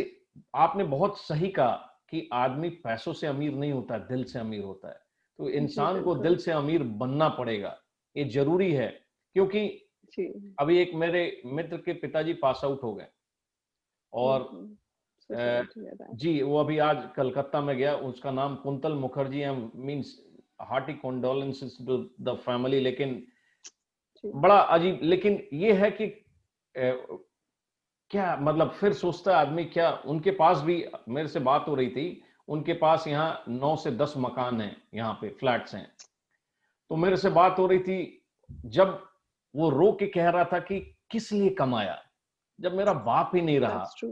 आपने बहुत सही कहा कि आदमी पैसों से अमीर नहीं होता, दिल से अमीर होता है। तो जी इंसान को दिल बिल्कुल। से अमीर बनना पड़ेगा, ये जरूरी है। क्योंकि जी। अभी एक मेरे मित्र के पिताजी पास आउट हो गए, और so sorry to hear that. जी वो अभी आज कलकत्ता में गया, उसका नाम कुंतल मुखर्जी है। Means hearty condolences to the family. लेकिन जी बड़ा अजीब, लेकिन ये है कि क्या मतलब, फिर सोचता है आदमी, क्या उनके पास भी, मेरे से बात हो रही थी, उनके पास यहाँ 9 से 10 मकान हैं, यहाँ पे फ्लैट्स हैं। तो मेरे से बात हो रही थी, जब वो रो के कह रहा था कि किस लिए कमाया जब मेरा बाप ही नहीं रहा। That's true.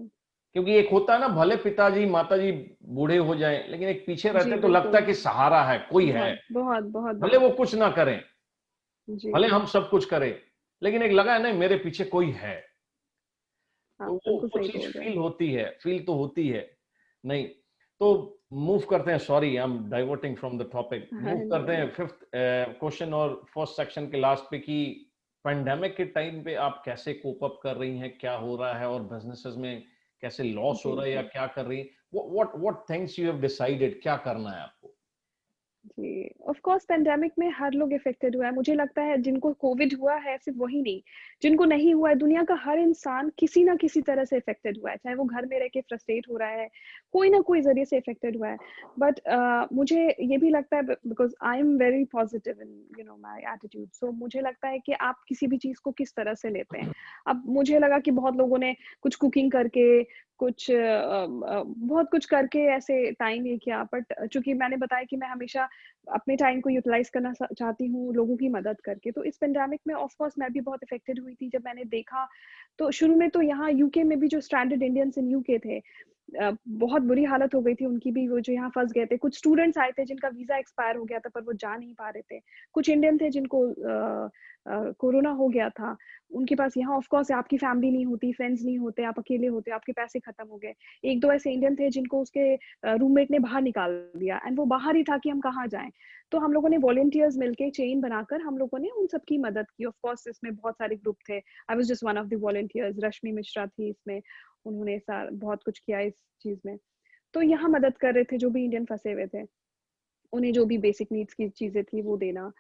क्योंकि एक होता है ना, भले पिताजी माताजी बूढ़े हो जाएं, लेकिन एक पीछे रहते जी हैं तो लगता है बिल्कुल। कि सहारा है, कोई है। बहुत बहुत बहुत भले वो बहुत। कुछ ना करें, जी। भले हम सब कुछ करें, लेकिन एक लगा है नहीं, मेरे पीछे कोई है। तो आप बिल्कुल वो सही चीज बोल रहे हैं। फील होती है, फील तो होती है। नहीं, तो मूव करते हैं, sorry I am diverting from the topic, move नो करते हैं नो। फिफ्थ क्वेश्चन और फर्स्ट सेक्शन के लास्ट पे कि पेंडेमिक के टाइम पे आप कैसे कोप अप कर रही हैं, क्या हो रहा है, और बिजनेसेस में कैसे लॉस हो जी रहा है या जी क्या कर रही हैं, what things you have decided, क्या करना है आपको। जी। ऑफ कोर्स पेंडेमिक में हर लोग इफेक्टेड हुआ है। मुझे लगता है जिनको कोविड हुआ है सिर्फ वही नहीं, जिनको नहीं हुआ है, दुनिया का हर इंसान किसी ना किसी तरह से इफेक्टेड हुआ है। चाहे वो घर में रह के फ्रस्ट्रेट हो रहा है, कोई ना कोई जरिए से इफेक्टेड हुआ है। बट मुझे ये भी लगता है, because I am very positive in my attitude, so मुझे लगता है कि आप किसी भी चीज को किस तरह से लेते हैं। अब मुझे लगा कि बहुत लोगों ने कुछ कुकिंग करके, कुछ बहुत कुछ करके ऐसे टाइम ये किया, बट चूंकि मैंने बताया कि मैं हमेशा अपने टाइम को यूटिलाइज करना चाहती हूँ लोगों की मदद करके, तो इस पेंडेमिक में ऑफ कोर्स मैं भी बहुत इफेक्टेड हुई थी। जब मैंने देखा, तो शुरू में तो यहाँ यूके में भी जो स्ट्रैंडेड इंडियंस इन यूके थे, बहुत बुरी हालत हो गई थी उनकी भी, वो जो यहाँ फंस गए थे। कुछ स्टूडेंट्स आए थे जिनका वीजा एक्सपायर हो गया था पर वो जा नहीं पा रहे थे। कुछ इंडियन थे जिनको कोरोना हो गया था, उनके पास यहाँ ऑफ कोर्स आपकी फैमिली नहीं होती, फ्रेंड्स नहीं होते, आप अकेले होते, आपके पैसे खत्म हो गए। एक दो ऐसे इंडियन थे जिनको उसके रूममेट ने बाहर निकाल दिया, एंड वो बाहर ही था कि हम कहाँ जाएं। तो हम लोगों ने वॉलंटियर्स मिलके चेन बनाकर हम लोगों ने उन सबकी मदद की। ऑफ कोर्स इसमें बहुत सारे ग्रुप थे, I was just one of the volunteers. Rashmi Mishra थी इसमें, उन्होंने बहुत कुछ किया इस चीज में। तो यहाँ मदद कर रहे थे जो भी इंडियन फंसे हुए थे, उन्हें जो भी बेसिक नीड्स की चीजें थी वो देना।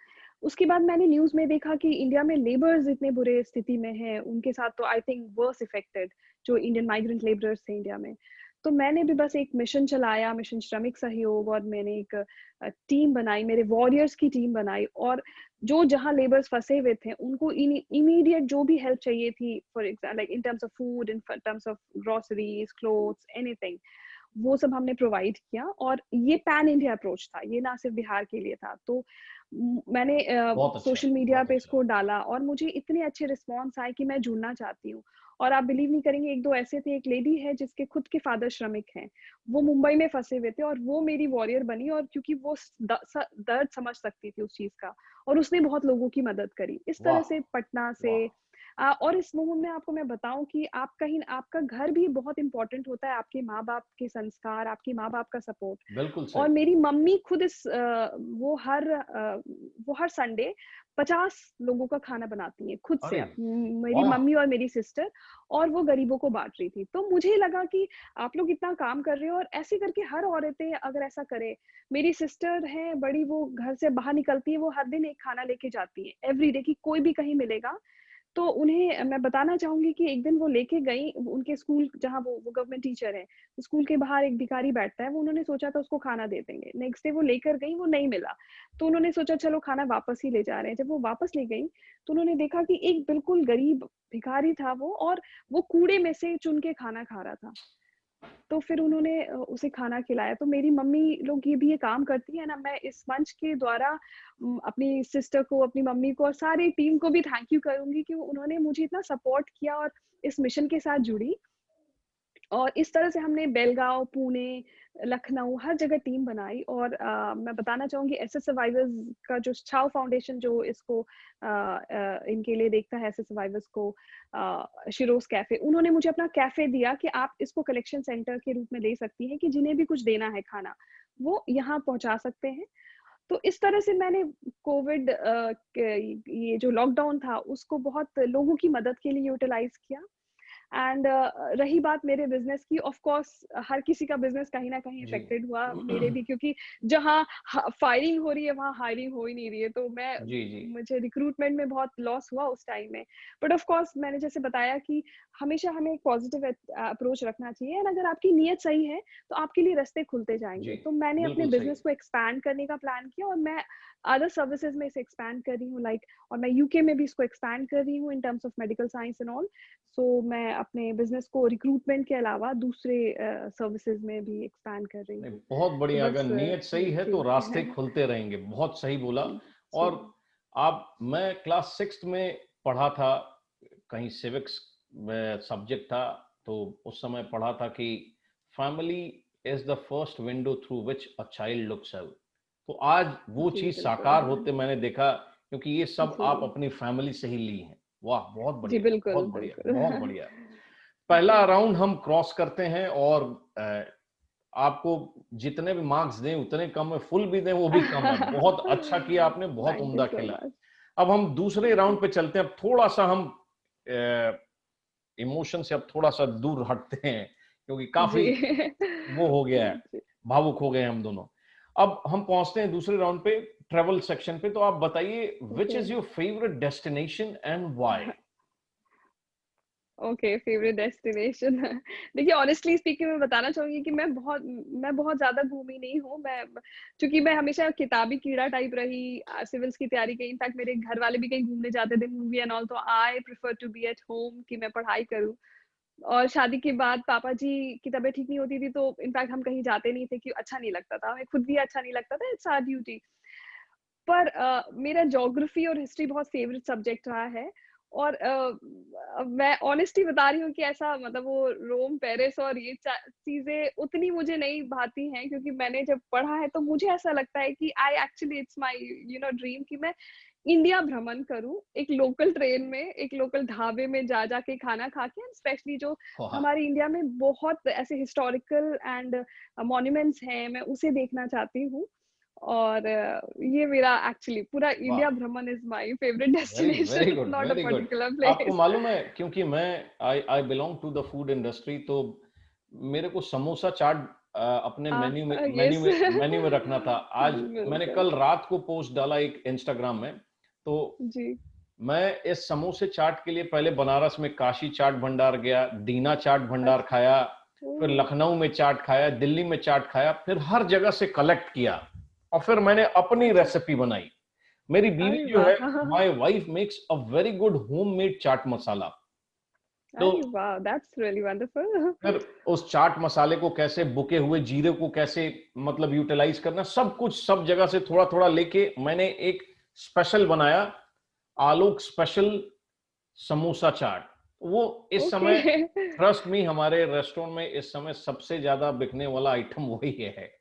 उसके बाद मैंने न्यूज में देखा कि इंडिया में लेबर्स इतने बुरे स्थिति में हैं, उनके साथ तो आई थिंक वर्स इफेक्टेड जो इंडियन माइग्रेंट लेबरर्स थे इंडिया में। तो मैंने भी बस एक मिशन चलाया, मिशन श्रमिक सहयोग, और मैंने एक टीम बनाई, मेरे वॉरियर्स की टीम बनाई, और जो जहाँ लेबर्स फंसे हुए थे उनको इमीडिएट जो भी हेल्प चाहिए थी, for example like in terms of food, in terms of groceries, clothes, anything, वो सब हमने प्रोवाइड किया। और ये पैन इंडिया अप्रोच था, ये ना सिर्फ बिहार के लिए था। तो मैंने बहुत अच्छा, सोशल मीडिया बहुत पे अच्छा। इसको डाला और मुझे इतने अच्छे रिस्पॉन्स आए कि मैं जुड़ना चाहती हूँ। और आप बिलीव नहीं करेंगे, एक दो ऐसे थे, एक लेडी है जिसके खुद के फादर श्रमिक हैं, वो मुंबई में फंसे हुए थे और वो मेरी वॉरियर बनी, और क्योंकि वो दर्द समझ सकती थी उस चीज का, और उसने बहुत लोगों की मदद करी। इस तरह वाह, से पटना से वाह। और इस मुहिम में आपको मैं बताऊं कि आप कहीं आपका घर भी बहुत इंपॉर्टेंट होता है, आपके माँ बाप के संस्कार, आपके माँ बाप का सपोर्ट। बिल्कुल और सही। मेरी मम्मी खुद वो हर संडे 50 लोगों का खाना बनाती हैं खुद से, अरे मेरी वाह! मम्मी और मेरी सिस्टर, और वो गरीबों को बांट रही थी। तो मुझे लगा कि आप लोग इतना काम कर रहे हो, और ऐसे करके हर औरतें अगर ऐसा करे। मेरी सिस्टर है बड़ी, वो घर से बाहर निकलती है, वो हर दिन एक खाना लेके जाती है एवरीडे, कि कोई भी कहीं मिलेगा। तो उन्हें मैं बताना चाहूँगी कि एक दिन वो लेके गईं उनके स्कूल, जहाँ वो गवर्नमेंट टीचर हैं, स्कूल के बाहर एक भिखारी बैठता है, वो उन्होंने सोचा था उसको खाना दे देंगे। नेक्स्ट डे वो लेकर गईं, वो नहीं मिला, तो उन्होंने सोचा चलो खाना वापस ही ले जा रहे हैं। जब वो वापस ले गईं, तो उन्होंने देखा कि एक बिल्कुल गरीब भिखारी था वो, और वो कूड़े में से चुन के खाना खा रहा था। तो फिर उन्होंने उसे खाना खिलाया। तो मेरी मम्मी लोग ये काम करती है ना, मैं इस मंच के द्वारा अपनी सिस्टर को, अपनी मम्मी को और सारी टीम को भी थैंक यू करूँगी कि उन्होंने मुझे इतना सपोर्ट किया और इस मिशन के साथ जुड़ी। और इस तरह से हमने बेलगाँव, पुणे, लखनऊ हर जगह टीम बनाई। और मैं बताना चाहूँगी एसएस सर्वाइवर्स का जो छाव फाउंडेशन जो इसको इनके लिए देखता है, एसएस सर्वाइवर्स को, शिरोज़ कैफ़े, उन्होंने मुझे अपना कैफ़े दिया कि आप इसको कलेक्शन सेंटर के रूप में ले सकती हैं, कि जिन्हें भी कुछ देना है खाना, वो यहाँ पहुँचा सकते हैं। तो इस तरह से मैंने कोविड ये जो लॉकडाउन था उसको बहुत लोगों की मदद के लिए यूटिलाइज़ किया। एंड रही बात मेरे बिजनेस की, ऑफ कोर्स हर किसी का बिजनेस कहीं ना कहीं जी। इफेक्टेड हुआ, मेरे भी, क्योंकि जहाँ फायरिंग हो रही है वहाँ हायरिंग हो ही नहीं रही है। तो मैं जी, जी। मुझे रिक्रूटमेंट में बहुत लॉस हुआ उस टाइम में। बट ऑफ कोर्स मैंने जैसे बताया कि हमेशा हमें एक पॉजिटिव अप्रोच रखना चाहिए, एंड अगर आपकी नीयत सही है तो आपके लिए रास्ते खुलते जी, जाएंगे। तो मैंने अपने बिल्कुल सही। बिजनेस को एक्सपैंड करने का प्लान किया, और मैं अदर सर्विसेज में इसे एक्सपैंड कर रही हूँ, लाइक, और मैं यूके में भी इसको एक्सपैंड कर रही हूँ in terms of medical science and all. So मैं अपने बिजनेस को रिक्रूटमेंट के अलावा दूसरे सर्विसेज में भी एक्सपैंड कर रही नहीं, हूँ। बहुत तो बढ़िया। अगर बस नीयत सही है तो जी। रास्ते खुलते रहेंगे। बहुत सही बोला। जी। और आप मैं क्लास 6 में पढ़ा था, कहीं सिविक्स में सब्जेक्ट था, तो उस समय पढ़ा था कि family is the first window through which a child looks out. तो आज वो जी चीज बिल्कुल। साकार होते मैंने देखा, क्योंकि ये सब जी। आप अपनी फैमिली से ही ली हैं। वाह, बहुत जी बढ़िया, बिल्कुल बहुत बढ़िया, बिल्कुल। बहुत बढ़िया। जी। पहला राउंड हम क्रॉस करते हैं, और आपको जितने भी मार्क्स दें उतने कम है, फुल भी दें वो भी कम है। बहुत अच्छा किया आपने, बहुत थैंक यू उम्दा सो खेला। मच। अब हम दूसरे थैंक यू। राउंड पे चलते हैं। अब थोड़ा सा हम इमोशन से अब थोड़ा सा दूर हटते हैं, क्योंकि जी। काफी वो हो गया है, जी। भावुक हो गए हम दोनों। अब हम पहुंचते हैं दूसरे राउंड पे, ट्रेवल सेक्शन पे। तो आप बताइए, which okay. Is your favourite destination and why? Okay, favourite destination. देखिए, ऑनेस्टली स्पीकिंग मैं बताना चाहूंगी कि मैं बहुत ज्यादा घूमी नहीं हूँ। मैं, क्योंकि मैं हमेशा किताबी कीड़ा टाइप रही, सिविल्स की तैयारी की। इनफैक्ट मेरे घर वाले भी कहीं घूमने जाते थे, मूवी एंड ऑल, तो I prefer to be at home, कि मैं पढ़ाई करूँ। और शादी के बाद पापा जी की तबीयत ठीक नहीं होती थी, तो इनफैक्ट हम कहीं जाते नहीं थे, कि अच्छा नहीं लगता था, हमें खुद भी अच्छा नहीं लगता था, इट्स आवर ड्यूटी। पर मेरा ज्योग्राफी और हिस्ट्री बहुत फेवरेट सब्जेक्ट रहा है। और मैं ऑनेस्टली बता रही हूँ कि ऐसा, मतलब वो रोम, पेरिस और ये चीजें उतनी मुझे नहीं भाती हैं, क्योंकि मैंने जब पढ़ा है तो मुझे ऐसा लगता है कि I actually it's my dream, कि मैं इंडिया भ्रमण करूं, एक लोकल ट्रेन में, एक लोकल ढाबे में जा जाके खाना खा के, स्पेशली जो वाह, हमारे इंडिया में बहुत ऐसे हिस्टोरिकल एंड मॉन्यूमेंट्स हैं, मैं उसे देखना चाहती हूँ। और ये मेरा एक्चुअली पूरा वाह, इंडिया भ्रमण is my favourite very very destination, good, not a very good. Particular आपको प्लेस। मालूम है, क्योंकि मैं I I belong to the food industry, तो मेरे को समोसा चाट अपने मेन्यू में यस। मेन्यू में रखना था। आज मैंने बिल्कुल। कल रात को पोस्ट डाला एक इंस्टाग्राम में, तो जी। मैं इस समोसे चाट के लिए पहले बनारस में काशी चाट भंडार गया, दीना चाट भंडार अच्छा। खाया, फिर ओह, लखनऊ में चाट खाया, दिल्ली में चाट खाया, फिर हर जगह से कलेक्ट किया, और फिर मैंने अपनी अच्छा। रेसिपी बनाई। मेरी बीवी अरे जो है, वाह। My wife makes a very good homemade chaat masala. तो अरे वाह, दैट्स रियली वंडरफुल। फिर उस चाट मसाले को कैसे, बुके हुए जीरे को कैसे मतलब यूटिलाइज करना, सब कुछ सब जगह से थोड़ा थोड़ा लेके मैंने एक स्पेशल बनाया, आलोक स्पेशल समोसा चाट। वो इस ओके। समय, ट्रस्ट मी, हमारे रेस्टोरेंट में इस समय सबसे ज्यादा बिकने वाला आइटम वही है।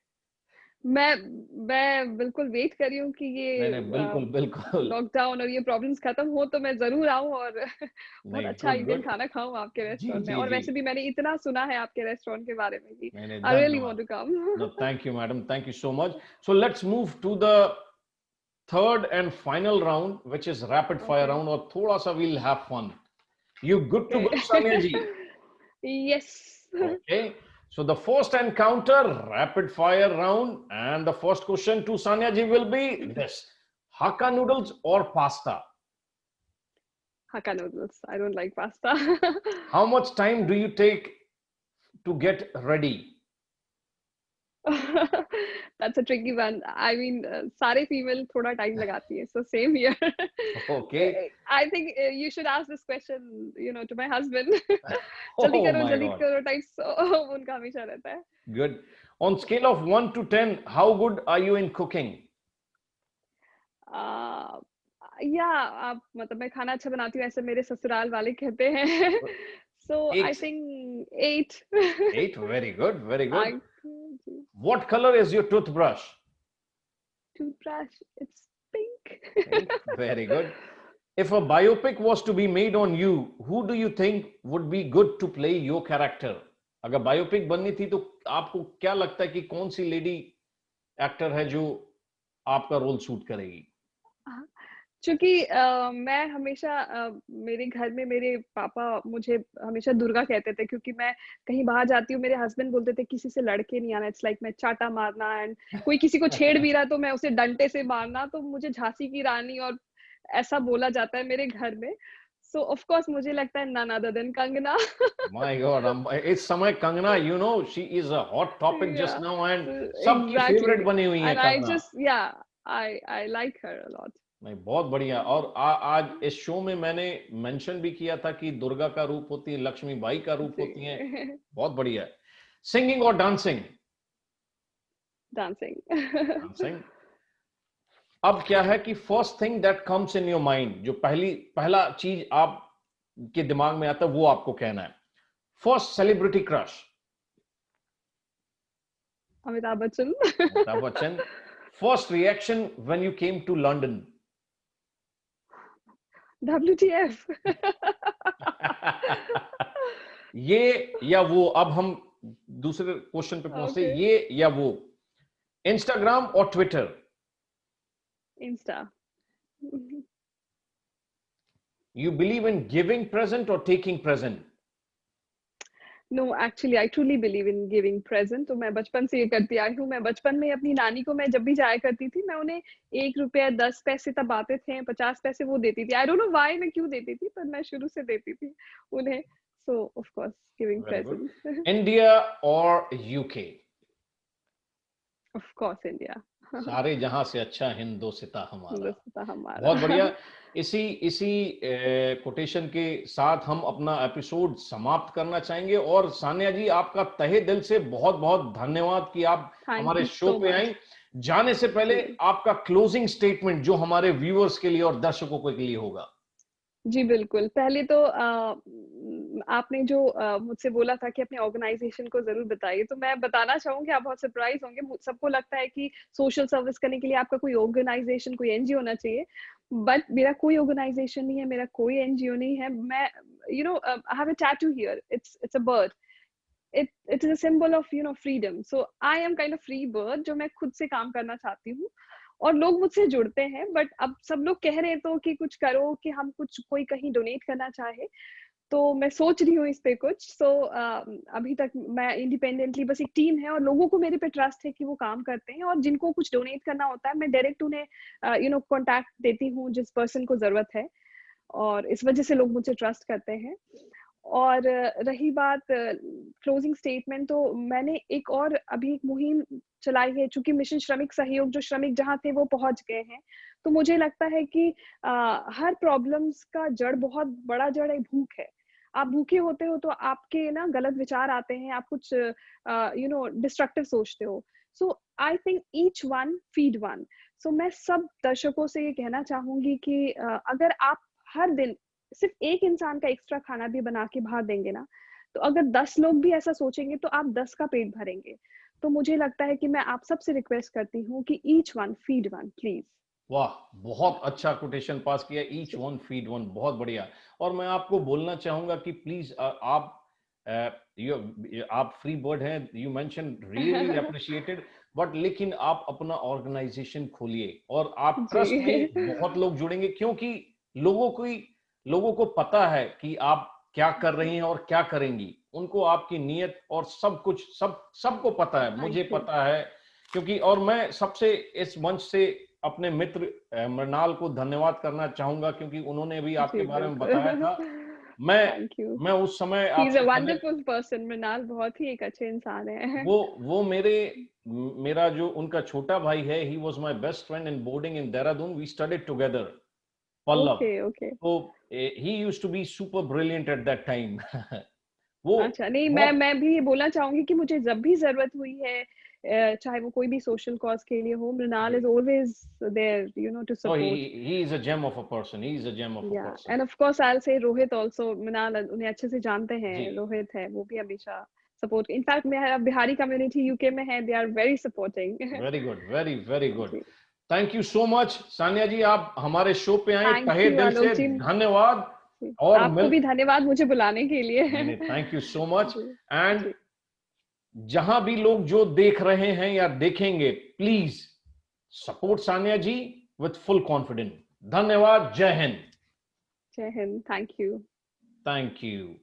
मैं बिल्कुल वेट कर रही हूँ कि नहीं ये नहीं, बिल्कुल बिल्कुल। लॉकडाउन और ये प्रॉब्लम्स खत्म हो तो मैं जरूर आऊँ और बहुत नहीं, अच्छा गुड इंडियन गुड। खाना खाऊं आपके जी रेस्टोरेंट में। जी और जी। वैसे भी मैंने इतना सुना है आपके रेस्टोरेंट के बारे में कि नहीं नहीं, आई रियली वांट धन्यवाद। To come. No, thank you, madam. Thank you so much. So let's move to the third and final round, which is rapid fire okay round, or thoda sa we'll have fun. You good to okay go, Sanya ji? Yes. Okay. So the first encounter, rapid fire round, and the first question to Sanya ji will be this: Hakka noodles or pasta? Hakka noodles. I don't like pasta. How much time do you take to get ready? That's a tricky one. I mean, सारे female थोड़ा time लगाती है. So same here. Okay. I think you should ask this question, to my husband. Oh my जल्दी God. करो type. So उनका हमेशा रहता है. Good. On scale of 1 to 10, how good are you in cooking? आ, या आप मतलब मैं खाना अच्छा बनाती हूँ ऐसे मेरे ससुराल वाले कहते हैं। So I 8. think 8. 8. Very good. Very good. I What color is your toothbrush? toothbrush. It's pink. Pink. Very good. If a biopic was to be made on you, who do you think would be good to play your character? अगर biopic बननी थी तो आपको क्या लगता है कि कौन सी लेडी एक्टर है जो आपका रोल सूट करेगी? क्योंकि मैं हमेशा मेरे घर में मेरे पापा मुझे हमेशा दुर्गा कहते थे क्योंकि मैं कहीं बाहर जाती हूँ मेरे हस्बैंड बोलते थे किसी से लड़के नहीं आना। इट्स लाइक मैं चाटा मारना एंड कोई किसी को छेड़ भी रहा तो मैं उसे डंडे से मारना। तो मुझे झांसी की रानी और ऐसा बोला जाता है मेरे घर में। सो ऑफ कोर्स मुझे लगता है none other than Kangana. My God, इस समय Kangana, she is a hot topic just Yeah, now and सबकी फेवरेट exactly. बनी हुई है And I Kangana. just, yeah, I like her a lot. नहीं, बहुत बढ़िया। और आज इस शो में मैंने मेंशन भी किया था कि दुर्गा का रूप होती है, लक्ष्मी बाई का रूप होती हैं। जी। बहुत बढ़िया। सिंगिंग और डांसिंग? Dancing. डांसिंग। अब क्या है कि first thing that comes in your mind, जो पहला चीज आप के दिमाग में आता है वो आपको कहना है। First celebrity crush? Amitabh Bachchan. Amitabh Bachchan. First reaction when you came to London? WTF. ये या वो? अब हम दूसरे क्वेश्चन पे पहुंचते, Okay. ये या वो? इंस्टाग्राम और Twitter? Insta. You believe in giving present or taking present? No, actually, I truly believe in giving present. तो मैं बचपन से ये करती आई हूँ। मैं बचपन में अपनी नानी को मैं जब भी जाया करती थी, मैं उन्हें 1 रुपया 10 पैसे तब आते थे, 50 पैसे वो देती थी। I don't know why मैं क्यों देती थी, पर मैं शुरू से देती थी उन्हें। So of course, giving very good. present. India और यूके? Of course, India. सारे जहां से अच्छा हिंदोसिता हमारा। दोस्त हमारा। बहुत बढ़िया। इसी इसी कोटेशन के साथ हम अपना एपिसोड समाप्त करना चाहेंगे। और सान्या जी, आपका तहे दिल से बहुत बहुत धन्यवाद कि आप Thank हमारे you शो so पे much. आई। जाने से पहले जी। आपका क्लोजिंग स्टेटमेंट जो हमारे व्यूअर्स के लिए और दर्शकों के लिए होगा। जी, बिल्कुल। पहले तो आपने जो मुझसे बोला था कि अपने ऑर्गनाइज़ेशन को ज़रूर बताइए, तो मैं बताना चाहूँगी आप बहुत सरप्राइज़ होंगे। मु सबको लगता है कि सोशल सर्विस करने के लिए आपका कोई ऑर्गनाइज़ेशन, कोई एनजीओ होना चाहिए। बट मेरा कोई ऑर्गनाइज़ेशन नहीं है, मेरा कोई एनजीओ नहीं है। मैं I have a tattoo here, it's a bird. It is a symbol of freedom. So I am kind of free bird जो मैं खुद से काम करना चाहती हूँ। और लोग मुझसे जुड़ते हैं बट अब सब लोग कह रहे तो कि कुछ करो कि हम कुछ कोई कहीं डोनेट करना चाहे। तो मैं सोच रही हूँ इस पे कुछ। अभी तक मैं इंडिपेंडेंटली बस एक टीम है और लोगों को मेरे पे ट्रस्ट है कि वो काम करते हैं और जिनको कुछ डोनेट करना होता है मैं डायरेक्ट उन्हें कॉन्टैक्ट देती हूँ जिस पर्सन को ज़रूरत है। और इस वजह से लोग मुझे ट्रस्ट करते हैं। और रही बात क्लोजिंग स्टेटमेंट, तो मैंने एक और अभी एक मुहिम चलाई है चूँकि मिशन श्रमिक सहयोग जो श्रमिक जहाँ थे वो पहुँच गए हैं। तो मुझे लगता है कि हर प्रॉब्लम्स का जड़ बहुत बड़ा जड़ है भूख है। आप भूखे होते हो तो आपके ना गलत विचार आते हैं, आप कुछ डिस्ट्रक्टिव सोचते हो। So I think each one feed one. So मैं सब दर्शकों से ये कहना चाहूँगी कि अगर आप हर दिन सिर्फ एक इंसान का एक्स्ट्रा खाना भी बना के बाहर देंगे ना, तो अगर 10 लोग भी ऐसा सोचेंगे तो आप 10 का पेट भरेंगे। तो मुझे लगता है कि मैं आप सबसे रिक्वेस्ट करती हूँ कि each one feed one please. वाह, बहुत अच्छा कोटेशन पास किया, ईच वन फीड वन, बहुत बढ़िया। और मैं आपको बोलना चाहूंगा कि प्लीज आप आप फ्री बर्ड हैं, you mention, really appreciated, but लेकिन आप अपना ऑर्गेनाइजेशन खोलिए और आप ट्रस्ट जी। में बहुत लोग जुड़ेंगे, क्योंकि लोगों को पता है कि आप क्या कर रही हैं और क्या करेंगी। उनको आपकी नीयत और सब कुछ सबको पता है, मुझे थैंक यू। पता है। क्योंकि और मैं सबसे इस मंच से अपने मित्र मृणाल को धन्यवाद करना चाहूंगा, क्योंकि उन्होंने भी आपके जी बारे में बताया बिल्कुल। था। मैं थैंक यू। मैं उस समय ही इज अ आपसे पहले वंडरफुल पर्सन, मृणाल बहुत ही एक अच्छे इंसान है। वो मेरा जो उनका छोटा भाई है, he was my best friend in boarding in Dehradun, we studied together, Pallav. Okay okay. तो he used to be super brilliant at that time. वो अच्छा, नहीं, मैं बहुत, मैं भी ये बोलना चाहूँगी कि मुझे जब भी ज़रूरत हुई है, चाहे वो कोई भी सोशल कॉज़ के लिए हो, Mrinal is always there, to oh, support. he is a gem of a person, he is a gem of a या person। End of course I will say Rohit also, Mrinal उन्हें अच्छे से जानते जी, हैं, रोहित है, वो भी हमेशा सपोर्ट, इनफैक्ट मेरा बिहारी कम्युनिटी यूके में है, they are very supporting. Very good, very very good. जी। Thank you so much Sanya ji, आप हमारे शो पे आए, थैंक तहे यू दिल आलोक से जी। धन्यवाद। जी, और आपको मिल भी धन्यवाद मुझे बुलाने के नहीं लिए। नहीं, थैंक यू सो मच। जी, एंड जी, जहां भी लोग जो देख रहे हैं या देखेंगे, please support Sanya ji with full confidence. धन्यवाद, जय हिंद। जय हिंद, थैंक यू। Thank you.